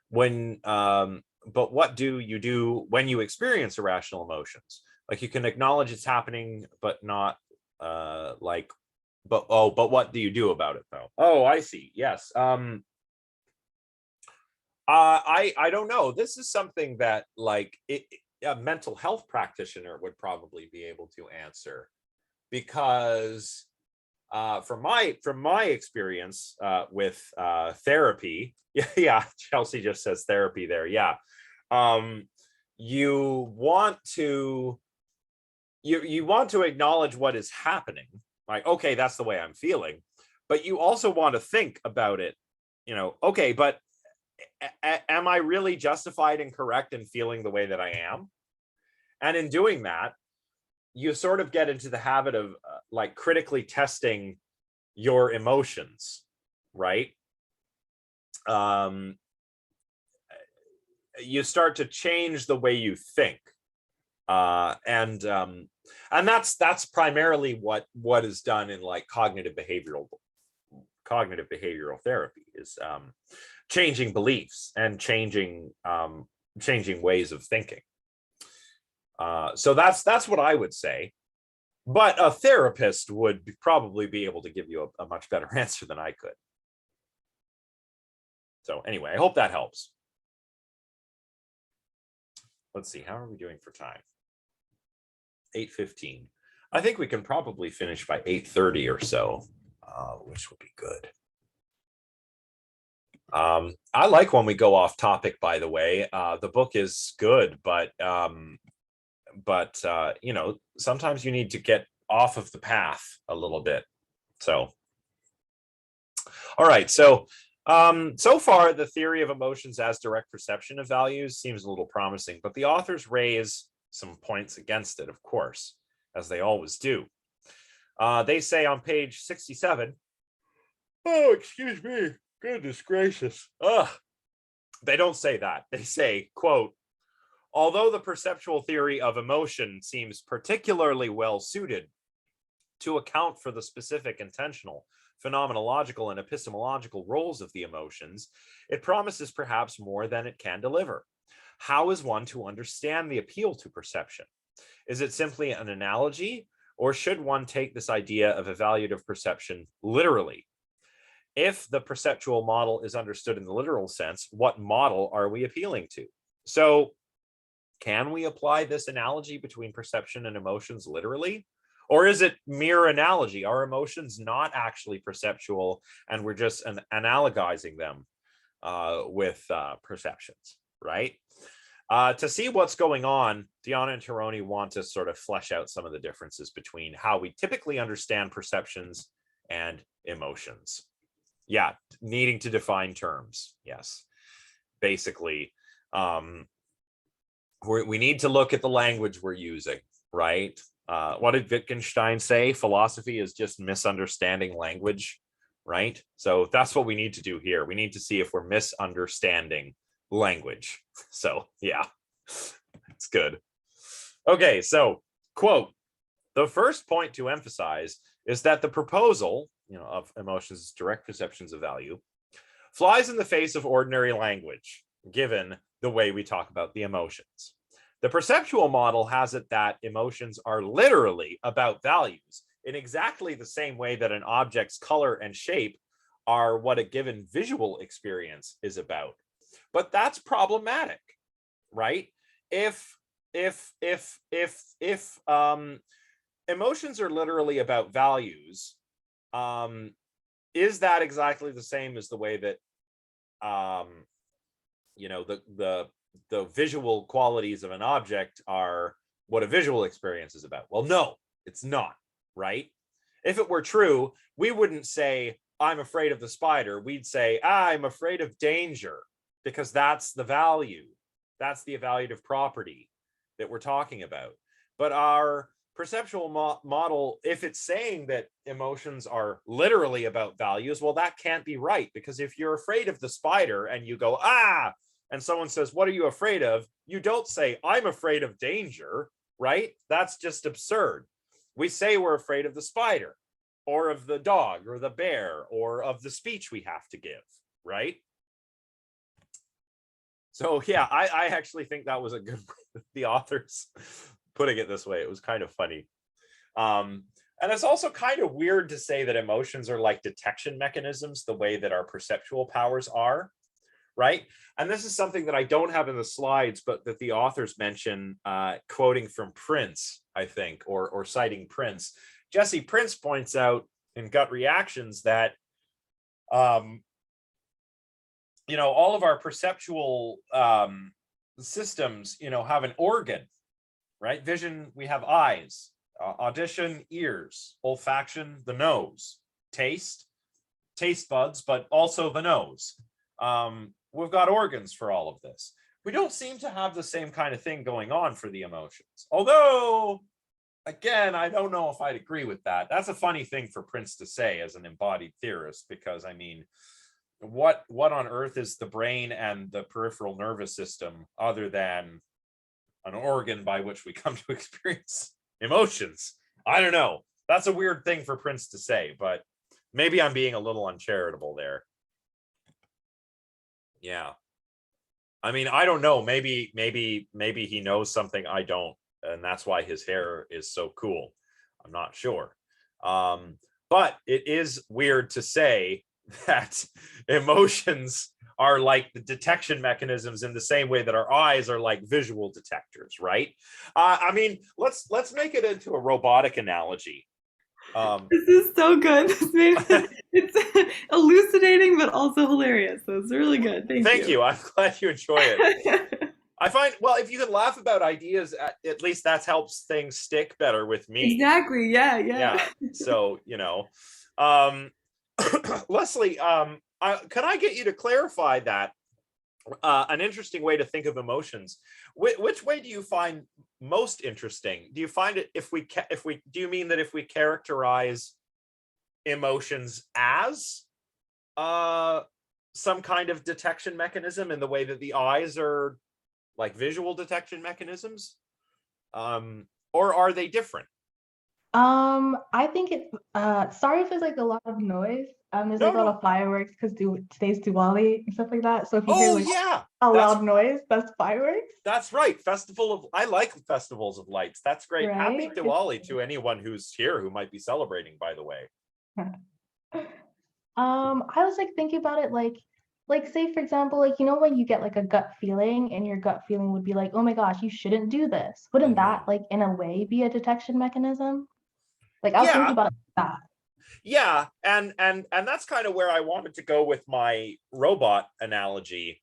when you experience irrational emotions? Like, you can acknowledge it's happening, but not but what do you do about it though? Oh, I see. Yes. I don't know. This is something that a mental health practitioner would probably be able to answer, because from my experience with therapy, yeah, Chelsea just says therapy there. Yeah, you want to acknowledge what is happening. Like, okay, that's the way I'm feeling, but you also want to think about it. Okay, but am I really justified and correct in feeling the way that I am? And in doing that, you sort of get into the habit of critically testing your emotions, right? You start to change the way you think, and that's primarily what is done in cognitive behavioral therapy, is changing beliefs and changing ways of thinking. So that's what I would say. But a therapist would probably be able to give you a much better answer than I could. So anyway, I hope that helps. Let's see, how are we doing for time? 8:15. I think we can probably finish by 8:30 or so, which would be good. I like when we go off topic, by the way. The book is good, but sometimes you need to get off of the path a little bit. So, all right. So far, the theory of emotions as direct perception of values seems a little promising, but the authors raise some points against it, of course, as they always do. They say on page 67, oh, excuse me, goodness gracious. They don't say that. They say, quote, although the perceptual theory of emotion seems particularly well suited to account for the specific intentional, phenomenological, and epistemological roles of the emotions, it promises perhaps more than it can deliver. How is one to understand the appeal to perception? Is it simply an analogy, or should one take this idea of evaluative perception literally? If the perceptual model is understood in the literal sense, what model are we appealing to? So, can we apply this analogy between perception and emotions literally? Or is it mere analogy? Are emotions not actually perceptual, and we're just analogizing them with perceptions, right? To see what's going on, Deonna and Teroni want to sort of flesh out some of the differences between how we typically understand perceptions and emotions. Yeah, needing to define terms. Yes, basically, we need to look at the language we're using, right? What did Wittgenstein say? Philosophy is just misunderstanding language, right? So that's what we need to do here. We need to see if we're misunderstanding language. So yeah, it's good. Okay, so quote, the first point to emphasize is that the proposal, of emotions, direct perceptions of value, flies in the face of ordinary language, given the way we talk about the emotions. The perceptual model has it that emotions are literally about values in exactly the same way that an object's color and shape are what a given visual experience is about. But that's problematic, right? If emotions are literally about values, is that exactly the same as the way that the visual qualities of an object are what a visual experience is about? Well, no, it's not, right? If it were true, we wouldn't say, I'm afraid of the spider. We'd say, I'm afraid of danger, because that's the value. That's the evaluative property that we're talking about. But our perceptual model, if it's saying that emotions are literally about values, well, that can't be right, because if you're afraid of the spider and you go, ah, and someone says, what are you afraid of? You don't say, I'm afraid of danger, right? That's just absurd. We say we're afraid of the spider or of the dog or the bear or of the speech we have to give, right? So yeah, I actually think that was a good the authors putting it this way. It was kind of funny. And it's also kind of weird to say that emotions are like detection mechanisms, the way that our perceptual powers are, right? And this is something that I don't have in the slides, but that the authors mention, quoting from Prince, I think, or citing Prince. Jesse Prince points out in Gut Reactions that all of our perceptual systems, have an organ, right? Vision, we have eyes, audition, ears, olfaction, the nose, taste buds, but also the nose. We've got organs for all of this. We don't seem to have the same kind of thing going on for the emotions. Although, again, I don't know if I'd agree with that. That's a funny thing for Prince to say as an embodied theorist, because I mean, what on earth is the brain and the peripheral nervous system other than an organ by which we come to experience emotions? I don't know. That's a weird thing for Prince to say, but maybe I'm being a little uncharitable there. Yeah. I mean, I don't know. Maybe he knows something I don't, and that's why his hair is so cool. I'm not sure. But it is weird to say that emotions are like the detection mechanisms in the same way that our eyes are like visual detectors, right? I mean, let's make it into a robotic analogy. This is so good. It's elucidating but also hilarious. So it's really good. Thank you. I'm glad you enjoy it. I find, well, if you can laugh about ideas, at least that helps things stick better with me. Exactly. Yeah. So, Leslie, can I get you to clarify that? An interesting way to think of emotions. Which way do you find most interesting? Do you find it do you mean that if we characterize emotions as some kind of detection mechanism in the way that the eyes are like visual detection mechanisms, or are they different? I think it sorry if there's like a lot of noise. There's like a lot No. of fireworks because today's Diwali and stuff like that. So if you hear Oh like yeah, a loud noise, that's fireworks. that's right. I like festivals of lights. That's great. Happy Right? Diwali to anyone who's here who might be celebrating, by the way. I was like thinking about it like say for example, like when you get like a gut feeling and your gut feeling would be like, oh my gosh, you shouldn't do this. Wouldn't that like in a way be a detection mechanism? Like I was thinking about it like that. Yeah, and that's kind of where I wanted to go with my robot analogy.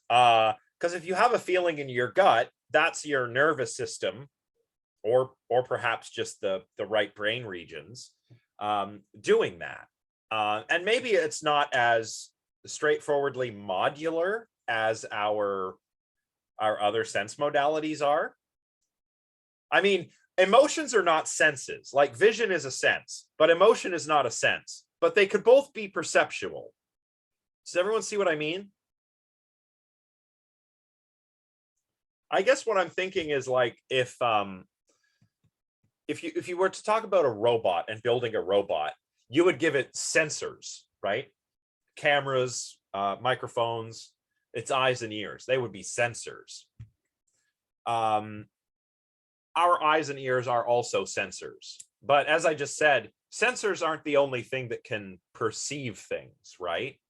Because if you have a feeling in your gut, that's your nervous system, or perhaps just the right brain regions doing that. And maybe it's not as straightforwardly modular as our other sense modalities are. I mean, emotions are not senses. Like vision is a sense, but emotion is not a sense. But they could both be perceptual. Does everyone see what I mean? I guess what I'm thinking is like if you were to talk about a robot and building a robot, you would give it sensors, right? Cameras, microphones, its eyes and ears. They would be sensors. Our eyes and ears are also sensors. But as I just said, sensors aren't the only thing that can perceive things, right?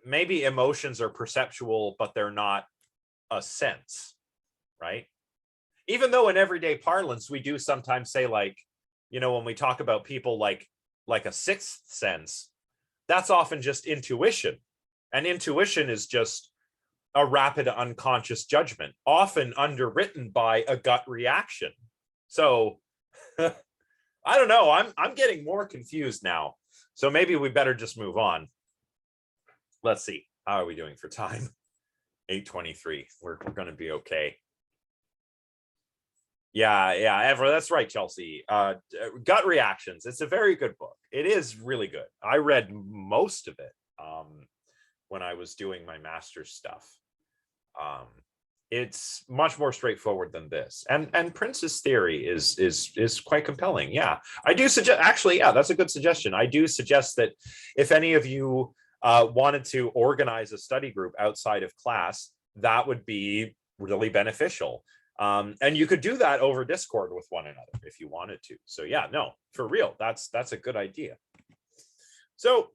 Maybe emotions are perceptual, but they're not a sense, right? Even though in everyday parlance, we do sometimes say like, when we talk about people like a sixth sense, that's often just intuition. And intuition is just a rapid unconscious judgment, often underwritten by a gut reaction. So I don't know. I'm getting more confused now. So maybe we better just move on. Let's see. How are we doing for time? 8:23. We're going to be okay. Yeah, Ever, that's right, Chelsea. Gut Reactions. It's a very good book. It is really good. I read most of it when I was doing my master's stuff. It's much more straightforward than this, and Prince's theory is quite compelling. Yeah, I do suggest, actually, yeah, that's a good suggestion. I do suggest that if any of you wanted to organize a study group outside of class, that would be really beneficial. And you could do that over Discord with one another if you wanted to. So yeah, no, for real, that's a good idea. So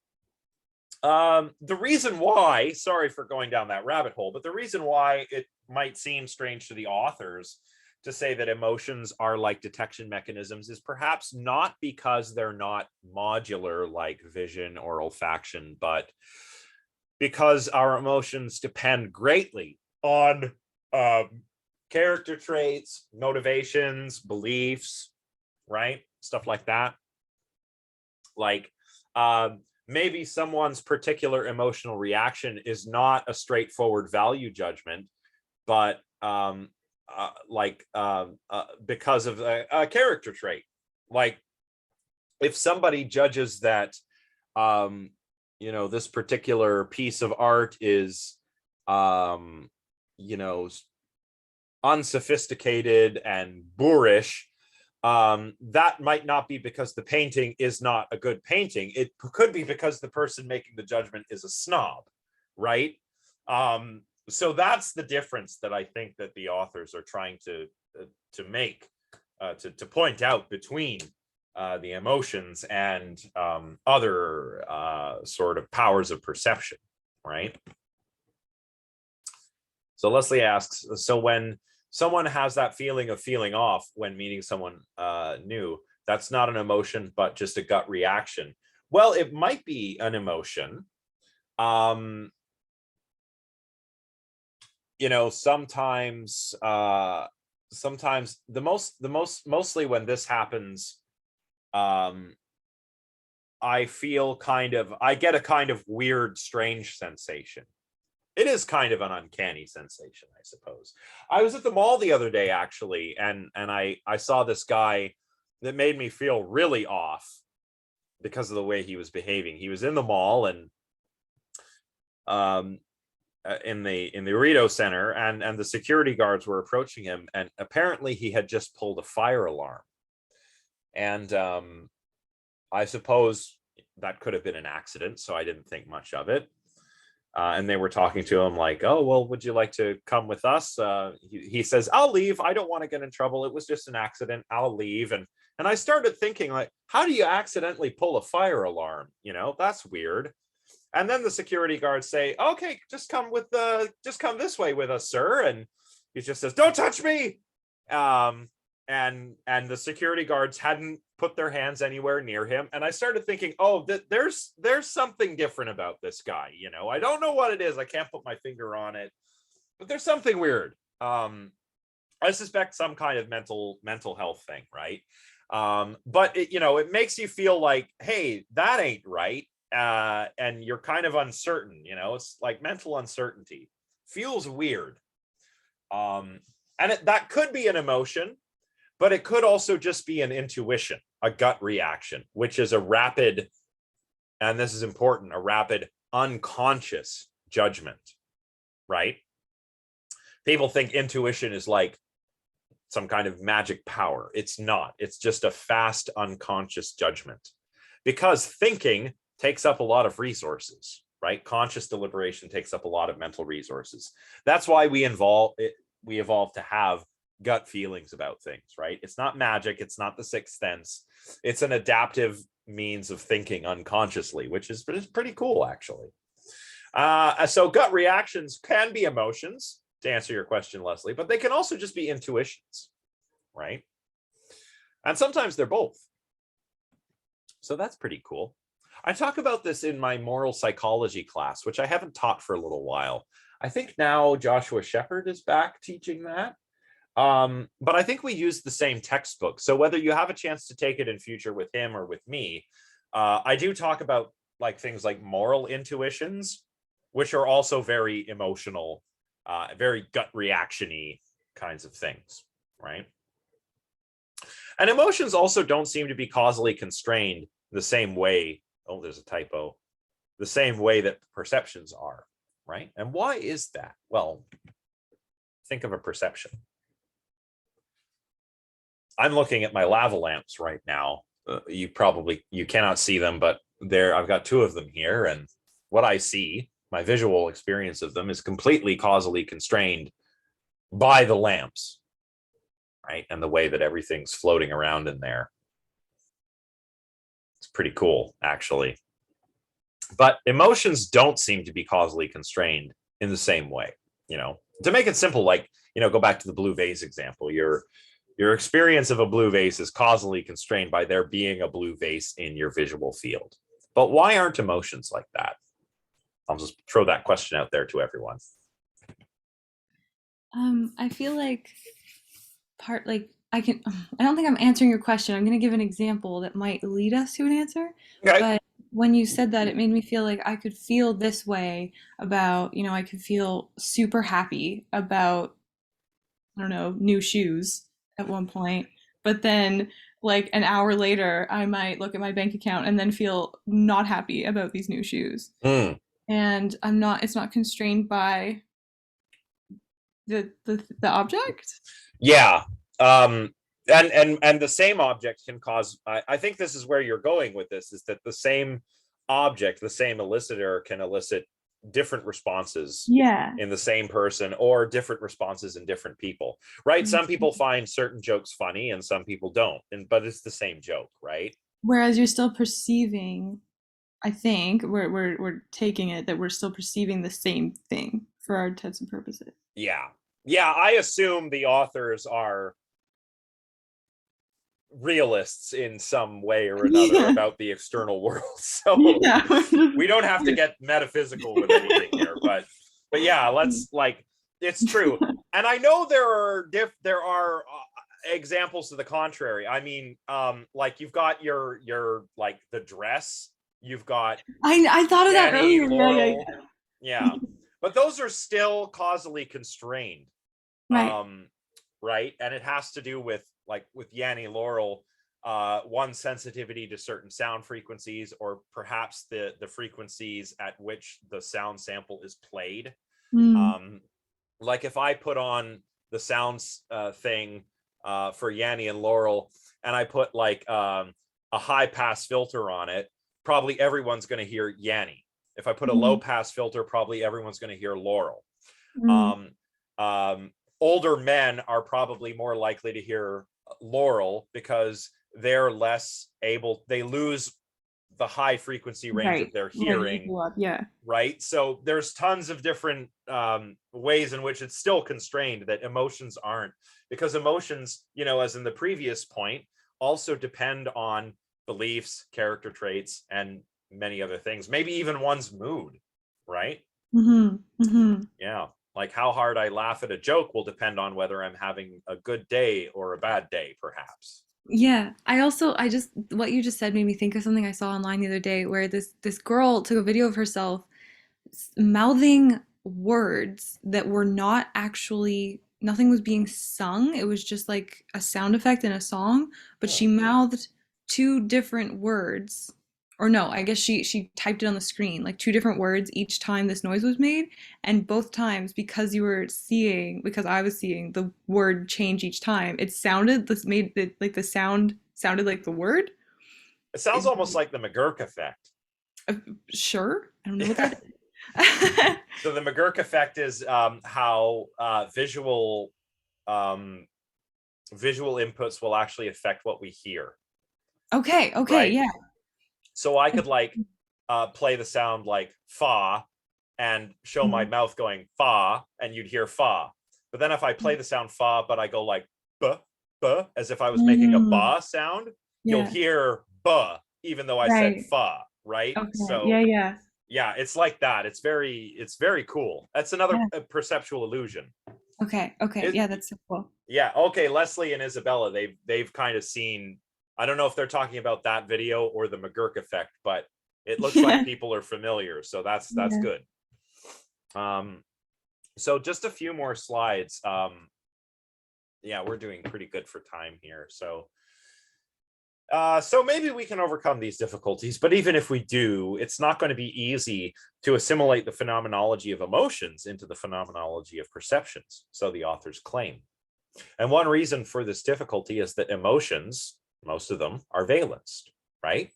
the reason why, sorry for going down that rabbit hole, but the reason why it might seem strange to the authors to say that emotions are like detection mechanisms is perhaps not because they're not modular like vision or olfaction, but because our emotions depend greatly on character traits, motivations, beliefs, right? Stuff like that. Like maybe someone's particular emotional reaction is not a straightforward value judgment, but because of a character trait. Like if somebody judges that, this particular piece of art is, unsophisticated and boorish, that might not be because the painting is not a good painting. It could be because the person making the judgment is a snob, right? So that's the difference that I think that the authors are trying to make, to point out between the emotions and other sort of powers of perception, right? So Leslie asks, so when someone has that feeling of feeling off when meeting someone new, that's not an emotion, but just a gut reaction. Well, it might be an emotion. Sometimes mostly when this happens, I get a kind of weird, strange sensation. It is kind of an uncanny sensation, I suppose. I was at the mall the other day, actually, and I saw this guy that made me feel really off because of the way he was behaving. He was in the mall and in the Rito Center, and the security guards were approaching him, and apparently he had just pulled a fire alarm. And I suppose that could have been an accident, so I didn't think much of it. And they were talking to him like, oh, well, would you like to come with us? He says, I'll leave. I don't want to get in trouble. It was just an accident. I'll leave. And I started thinking, like, how do you accidentally pull a fire alarm? That's weird. And then the security guards say, okay, just come this way with us, sir. And he just says, don't touch me. And the security guards hadn't put their hands anywhere near him. And I started thinking, oh, there's something different about this guy. I don't know what it is. I can't put my finger on it, but there's something weird. I suspect some kind of mental health thing, right? But it makes you feel like, hey, that ain't right. And you're kind of uncertain, it's like mental uncertainty. Feels weird. And that could be an emotion, but it could also just be an intuition, a gut reaction, which is a rapid, and this is important, a rapid unconscious judgment, right? People think intuition is like some kind of magic power. It's not. It's just a fast unconscious judgment, because thinking takes up a lot of resources, right? Conscious deliberation takes up a lot of mental resources. That's why we evolved to have gut feelings about things, right? It's not magic. It's not the sixth sense. It's an adaptive means of thinking unconsciously, which is pretty cool, actually. So gut reactions can be emotions, to answer your question, Leslie, but they can also just be intuitions, right? And sometimes they're both. So that's pretty cool. I talk about this in my moral psychology class, which I haven't taught for a little while. I think now Joshua Shepard is back teaching that. But I think we use the same textbook. So whether you have a chance to take it in future with him or with me, I do talk about like things like moral intuitions, which are also very emotional, very gut reaction-y kinds of things, right? And emotions also don't seem to be causally constrained the same way. Oh, there's a typo. The same way that perceptions are, right? And why is that? Well, think of a perception. I'm looking at my lava lamps right now. You cannot see them, but I've got two of them here, and what I see, my visual experience of them, is completely causally constrained by the lamps, right? And the way that everything's floating around in there. It's pretty cool, actually. But emotions don't seem to be causally constrained in the same way. To make it simple, like, go back to the blue vase example. Your experience of a blue vase is causally constrained by there being a blue vase in your visual field. But why aren't emotions like that? I'll just throw that question out there to everyone. I feel like I don't think I'm answering your question. I'm going to give an example that might lead us to an answer. Okay. But when you said that, it made me feel like I could feel this way about, I could feel super happy about, I don't know, new shoes at one point. But then, like an hour later, I might look at my bank account and then feel not happy about these new shoes. Mm. And it's not constrained by the object. Yeah. And the same object can cause, I think this is where you're going with this, is that the same object, the same elicitor, can elicit different responses in the same person, or different responses in different people, right? Some people find certain jokes funny and some people don't, but it's the same joke, right? Whereas you're still perceiving, I think we're taking it that we're still perceiving the same thing for our intents and purposes. Yeah, I assume the authors are realists in some way or another about the external world, so we don't have to get metaphysical with anything here, but yeah, let's, like, it's true. And I know there are examples to the contrary. I mean, like, you've got your like the dress, you've got I thought of that Danny, earlier. Laurel, yeah, but those are still causally constrained, right? And it has to do with, like, with Yanni Laurel, one, sensitivity to certain sound frequencies, or perhaps the frequencies at which the sound sample is played. Like, if I put on the sounds thing for Yanni and Laurel, and I put like a high pass filter on it, probably everyone's going to hear Yanni. If I put a low pass filter, probably everyone's going to hear Laurel. Older men are probably more likely to hear Laurel because they're less able, they lose the high frequency range of their hearing, right? So there's tons of different ways in which it's still constrained that emotions aren't, because emotions, as in the previous point, also depend on beliefs, character traits, and many other things, maybe even one's mood, right? Yeah, like how hard I laugh at a joke will depend on whether I'm having a good day or a bad day, perhaps. Yeah, what you just said made me think of something I saw online the other day, where this girl took a video of herself mouthing words that were not actually, nothing was being sung. It was just like a sound effect in a song, but she mouthed two different words. Or no, I guess she typed it on the screen, like two different words each time this noise was made, and both times, because I was seeing the word change each time, it sounded, this made it like the sound sounded like the word. It sounds almost like the McGurk effect. Sure, I don't know what that is. So the McGurk effect is how visual inputs will actually affect what we hear. Okay, right? yeah. So I could like play the sound like fa and show my mouth going fa, and you'd hear fa. But then if I play the sound fa, but I go like buh, buh, as if I was making a ba sound, you'll hear buh, even though I said fa, right? Okay. So yeah, it's like that. It's very cool. That's another perceptual illusion. Okay. Yeah, that's so cool. Yeah. Okay. Leslie and Isabella, they've kind of seen, I don't know if they're talking about that video or the McGurk effect, but it looks like people are familiar. So that's good. So just a few more slides. Yeah, we're doing pretty good for time here. So So maybe we can overcome these difficulties, but even if we do, it's not going to be easy to assimilate the phenomenology of emotions into the phenomenology of perceptions, so the authors claim. And one reason for this difficulty is that emotions, most of them, are valenced, right?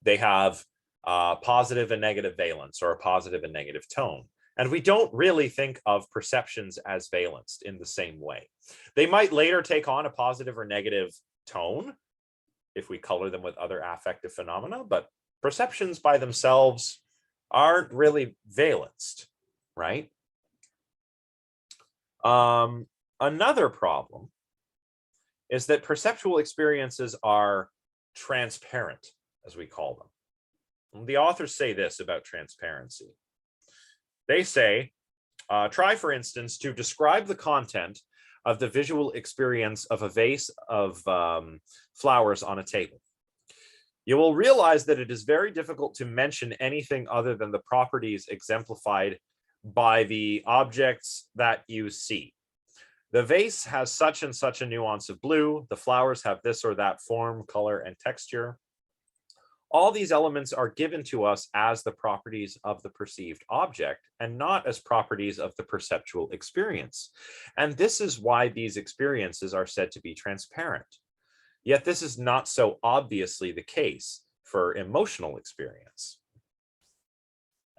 They have positive and negative valence, or a positive and negative tone. And we don't really think of perceptions as valenced in the same way. They might later take on a positive or negative tone if we color them with other affective phenomena, but perceptions by themselves aren't really valenced, right? Another problem is that perceptual experiences are transparent, as we call them. And the authors say this about transparency. They say, try, for instance, to describe the content of the visual experience of a vase of flowers on a table. You will realize that it is very difficult to mention anything other than the properties exemplified by the objects that you see. The vase has such and such a nuance of blue. The flowers have this or that form, color, and texture. All these elements are given to us as the properties of the perceived object and not as properties of the perceptual experience. And this is why these experiences are said to be transparent. Yet this is not so obviously the case for emotional experience.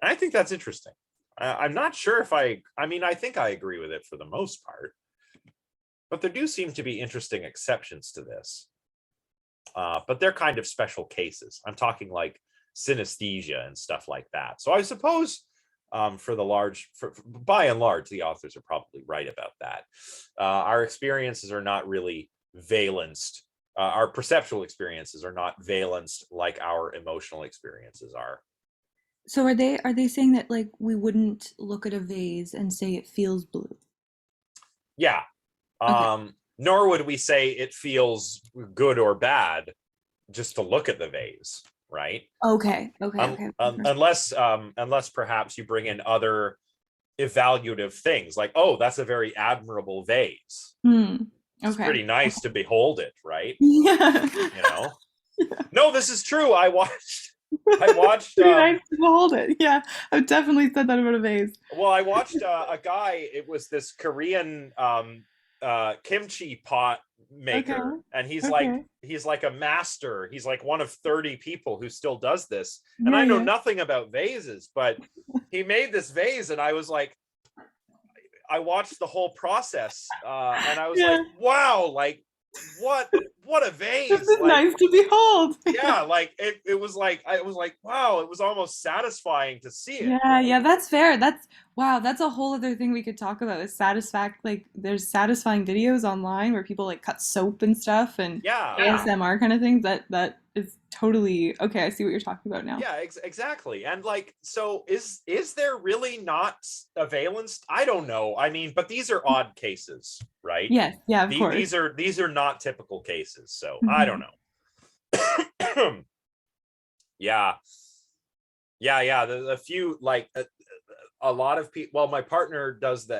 And I think that's interesting. I'm not sure if I think I agree with it for the most part, but there do seem to be interesting exceptions to this. But they're kind of special cases. I'm talking like synesthesia and stuff like that. So I suppose by and large, the authors are probably right about that. Our experiences are not really valenced. Our perceptual experiences are not valenced like our emotional experiences are. So are they saying that like we wouldn't look at a vase and say it feels blue? Yeah. Okay. Nor would we say it feels good or bad just to look at the vase, right? Okay. Unless perhaps you bring in other evaluative things like, oh, that's a very admirable vase. It's pretty nice to behold it, right? Yeah. No, this is true. I watched nice to behold it. Yeah, I've definitely said that about a vase. Well, I watched a guy, it was this Korean kimchi pot maker, and he's like a master. He's like one of 30 people who still does this. And I know nothing about vases, but he made this vase, and I was like, I watched the whole process, and I was like, wow, like what a vase. This is nice to behold. Yeah, like it was like, I was like, wow, it was almost satisfying to see it. Yeah, that's fair. That's a whole other thing we could talk about is like there's satisfying videos online where people like cut soap and stuff and ASMR kind of things. That is totally okay. I see what you're talking about now. Yeah, exactly. And like, so is there really not a valence? I don't know. I mean, but these are odd cases, right? Yes, yeah, of course. These are not typical cases. So I don't know. Yeah. The few like a lot of people. Well, my partner does the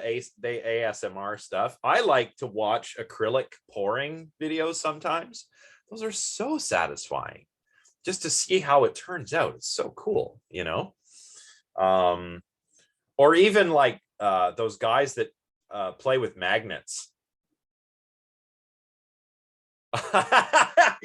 ASMR stuff. I like to watch acrylic pouring videos sometimes. Those are so satisfying. Just to see how it turns out. It's so cool, or even like those guys that play with magnets. That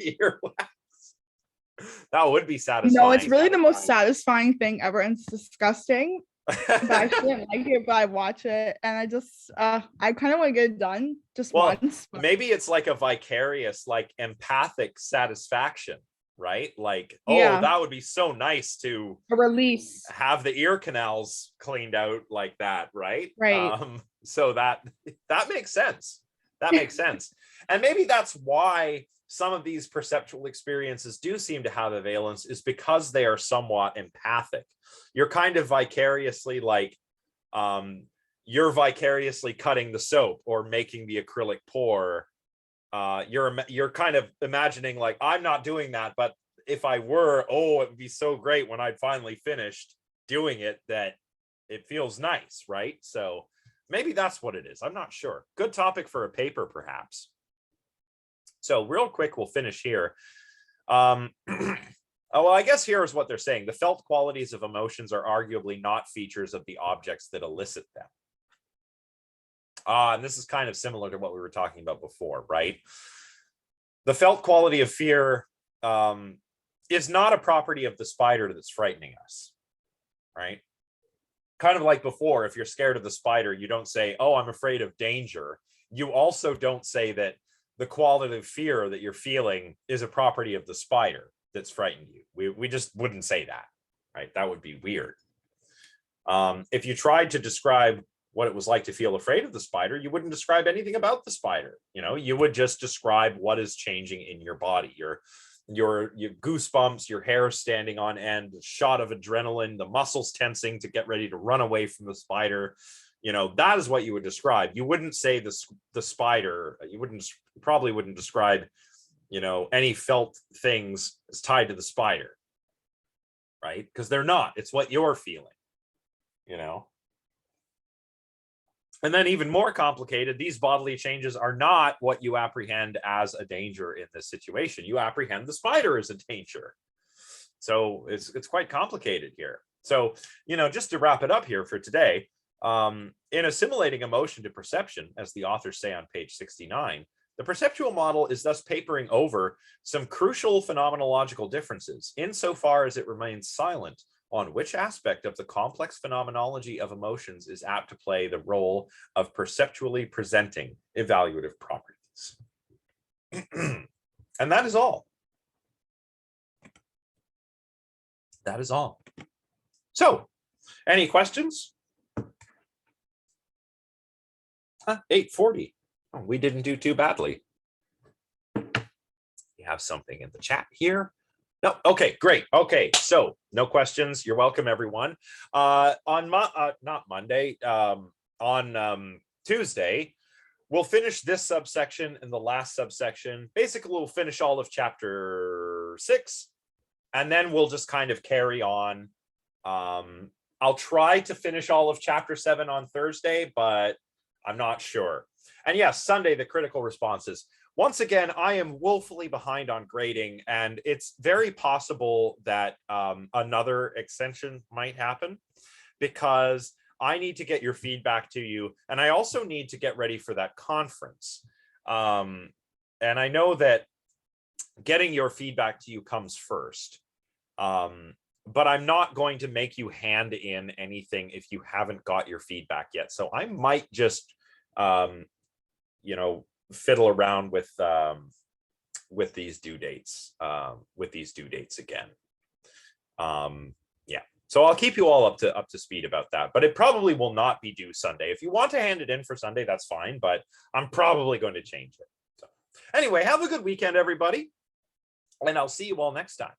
would be satisfying. No, it's really the most satisfying thing ever, and it's disgusting. But I shouldn't like it, but I watch it, and I just I kind of want to get it done just once. But maybe it's like a vicarious, like empathic satisfaction, right? Like, that would be so nice to a release, have the ear canals cleaned out like that, right? Right. So that makes sense. That makes sense. And maybe that's why some of these perceptual experiences do seem to have a valence, is because they are somewhat empathic. You're kind of vicariously like, you're vicariously cutting the soap or making the acrylic pour. You're kind of imagining like, I'm not doing that, but if I were, it would be so great when I'd finally finished doing it that it feels nice, right? So maybe that's what it is. I'm not sure. Good topic for a paper, perhaps. So real quick, we'll finish here. Oh, well, I guess here's what they're saying. The felt qualities of emotions are arguably not features of the objects that elicit them. And this is kind of similar to what we were talking about before, right? The felt quality of fear is not a property of the spider that's frightening us, right? Kind of like before, if you're scared of the spider, you don't say, oh, I'm afraid of danger. You also don't say that the qualitative fear that you're feeling is a property of the spider that's frightened you. We just wouldn't say that, right? That would be weird. If you tried to describe what it was like to feel afraid of the spider, you wouldn't describe anything about the spider. You know, you would just describe what is changing in your body, your goosebumps, your hair standing on end, a shot of adrenaline, the muscles tensing to get ready to run away from the spider. You know, that is what you would describe. You wouldn't say the spider. You probably wouldn't describe, you know, any felt things as tied to the spider, right? Because they're not. It's what you're feeling, you know. And then even more complicated, these bodily changes are not what you apprehend as a danger in this situation. You apprehend the spider as a danger. So it's quite complicated here. So, you know, just to wrap it up here for today, in assimilating emotion to perception, as the authors say on page 69, the perceptual model is thus papering over some crucial phenomenological differences insofar as it remains silent on which aspect of the complex phenomenology of emotions is apt to play the role of perceptually presenting evaluative properties. And that is all. That is all. So, any questions? 8:40. Oh, we didn't do too badly. We have something in the chat here. No, okay, great. Okay, so no questions. You're welcome, everyone. Not Monday, on Tuesday, we'll finish this subsection and the last subsection. Basically, we'll finish all of chapter 6, and then we'll just kind of carry on. I'll try to finish all of chapter 7 on Thursday, but I'm not sure. And yes, Sunday, the critical responses. Once again, I am woefully behind on grading, and it's very possible that another extension might happen because I need to get your feedback to you, and I also need to get ready for that conference. And I know that getting your feedback to you comes first, but I'm not going to make you hand in anything if you haven't got your feedback yet. So I might just, you know, fiddle around with these due dates again. Yeah, so I'll keep you all up to speed about that, but it probably will not be due Sunday. If you want to hand it in for Sunday, that's fine, but I'm probably going to change it. So anyway, have a good weekend, everybody, and I'll see you all next time.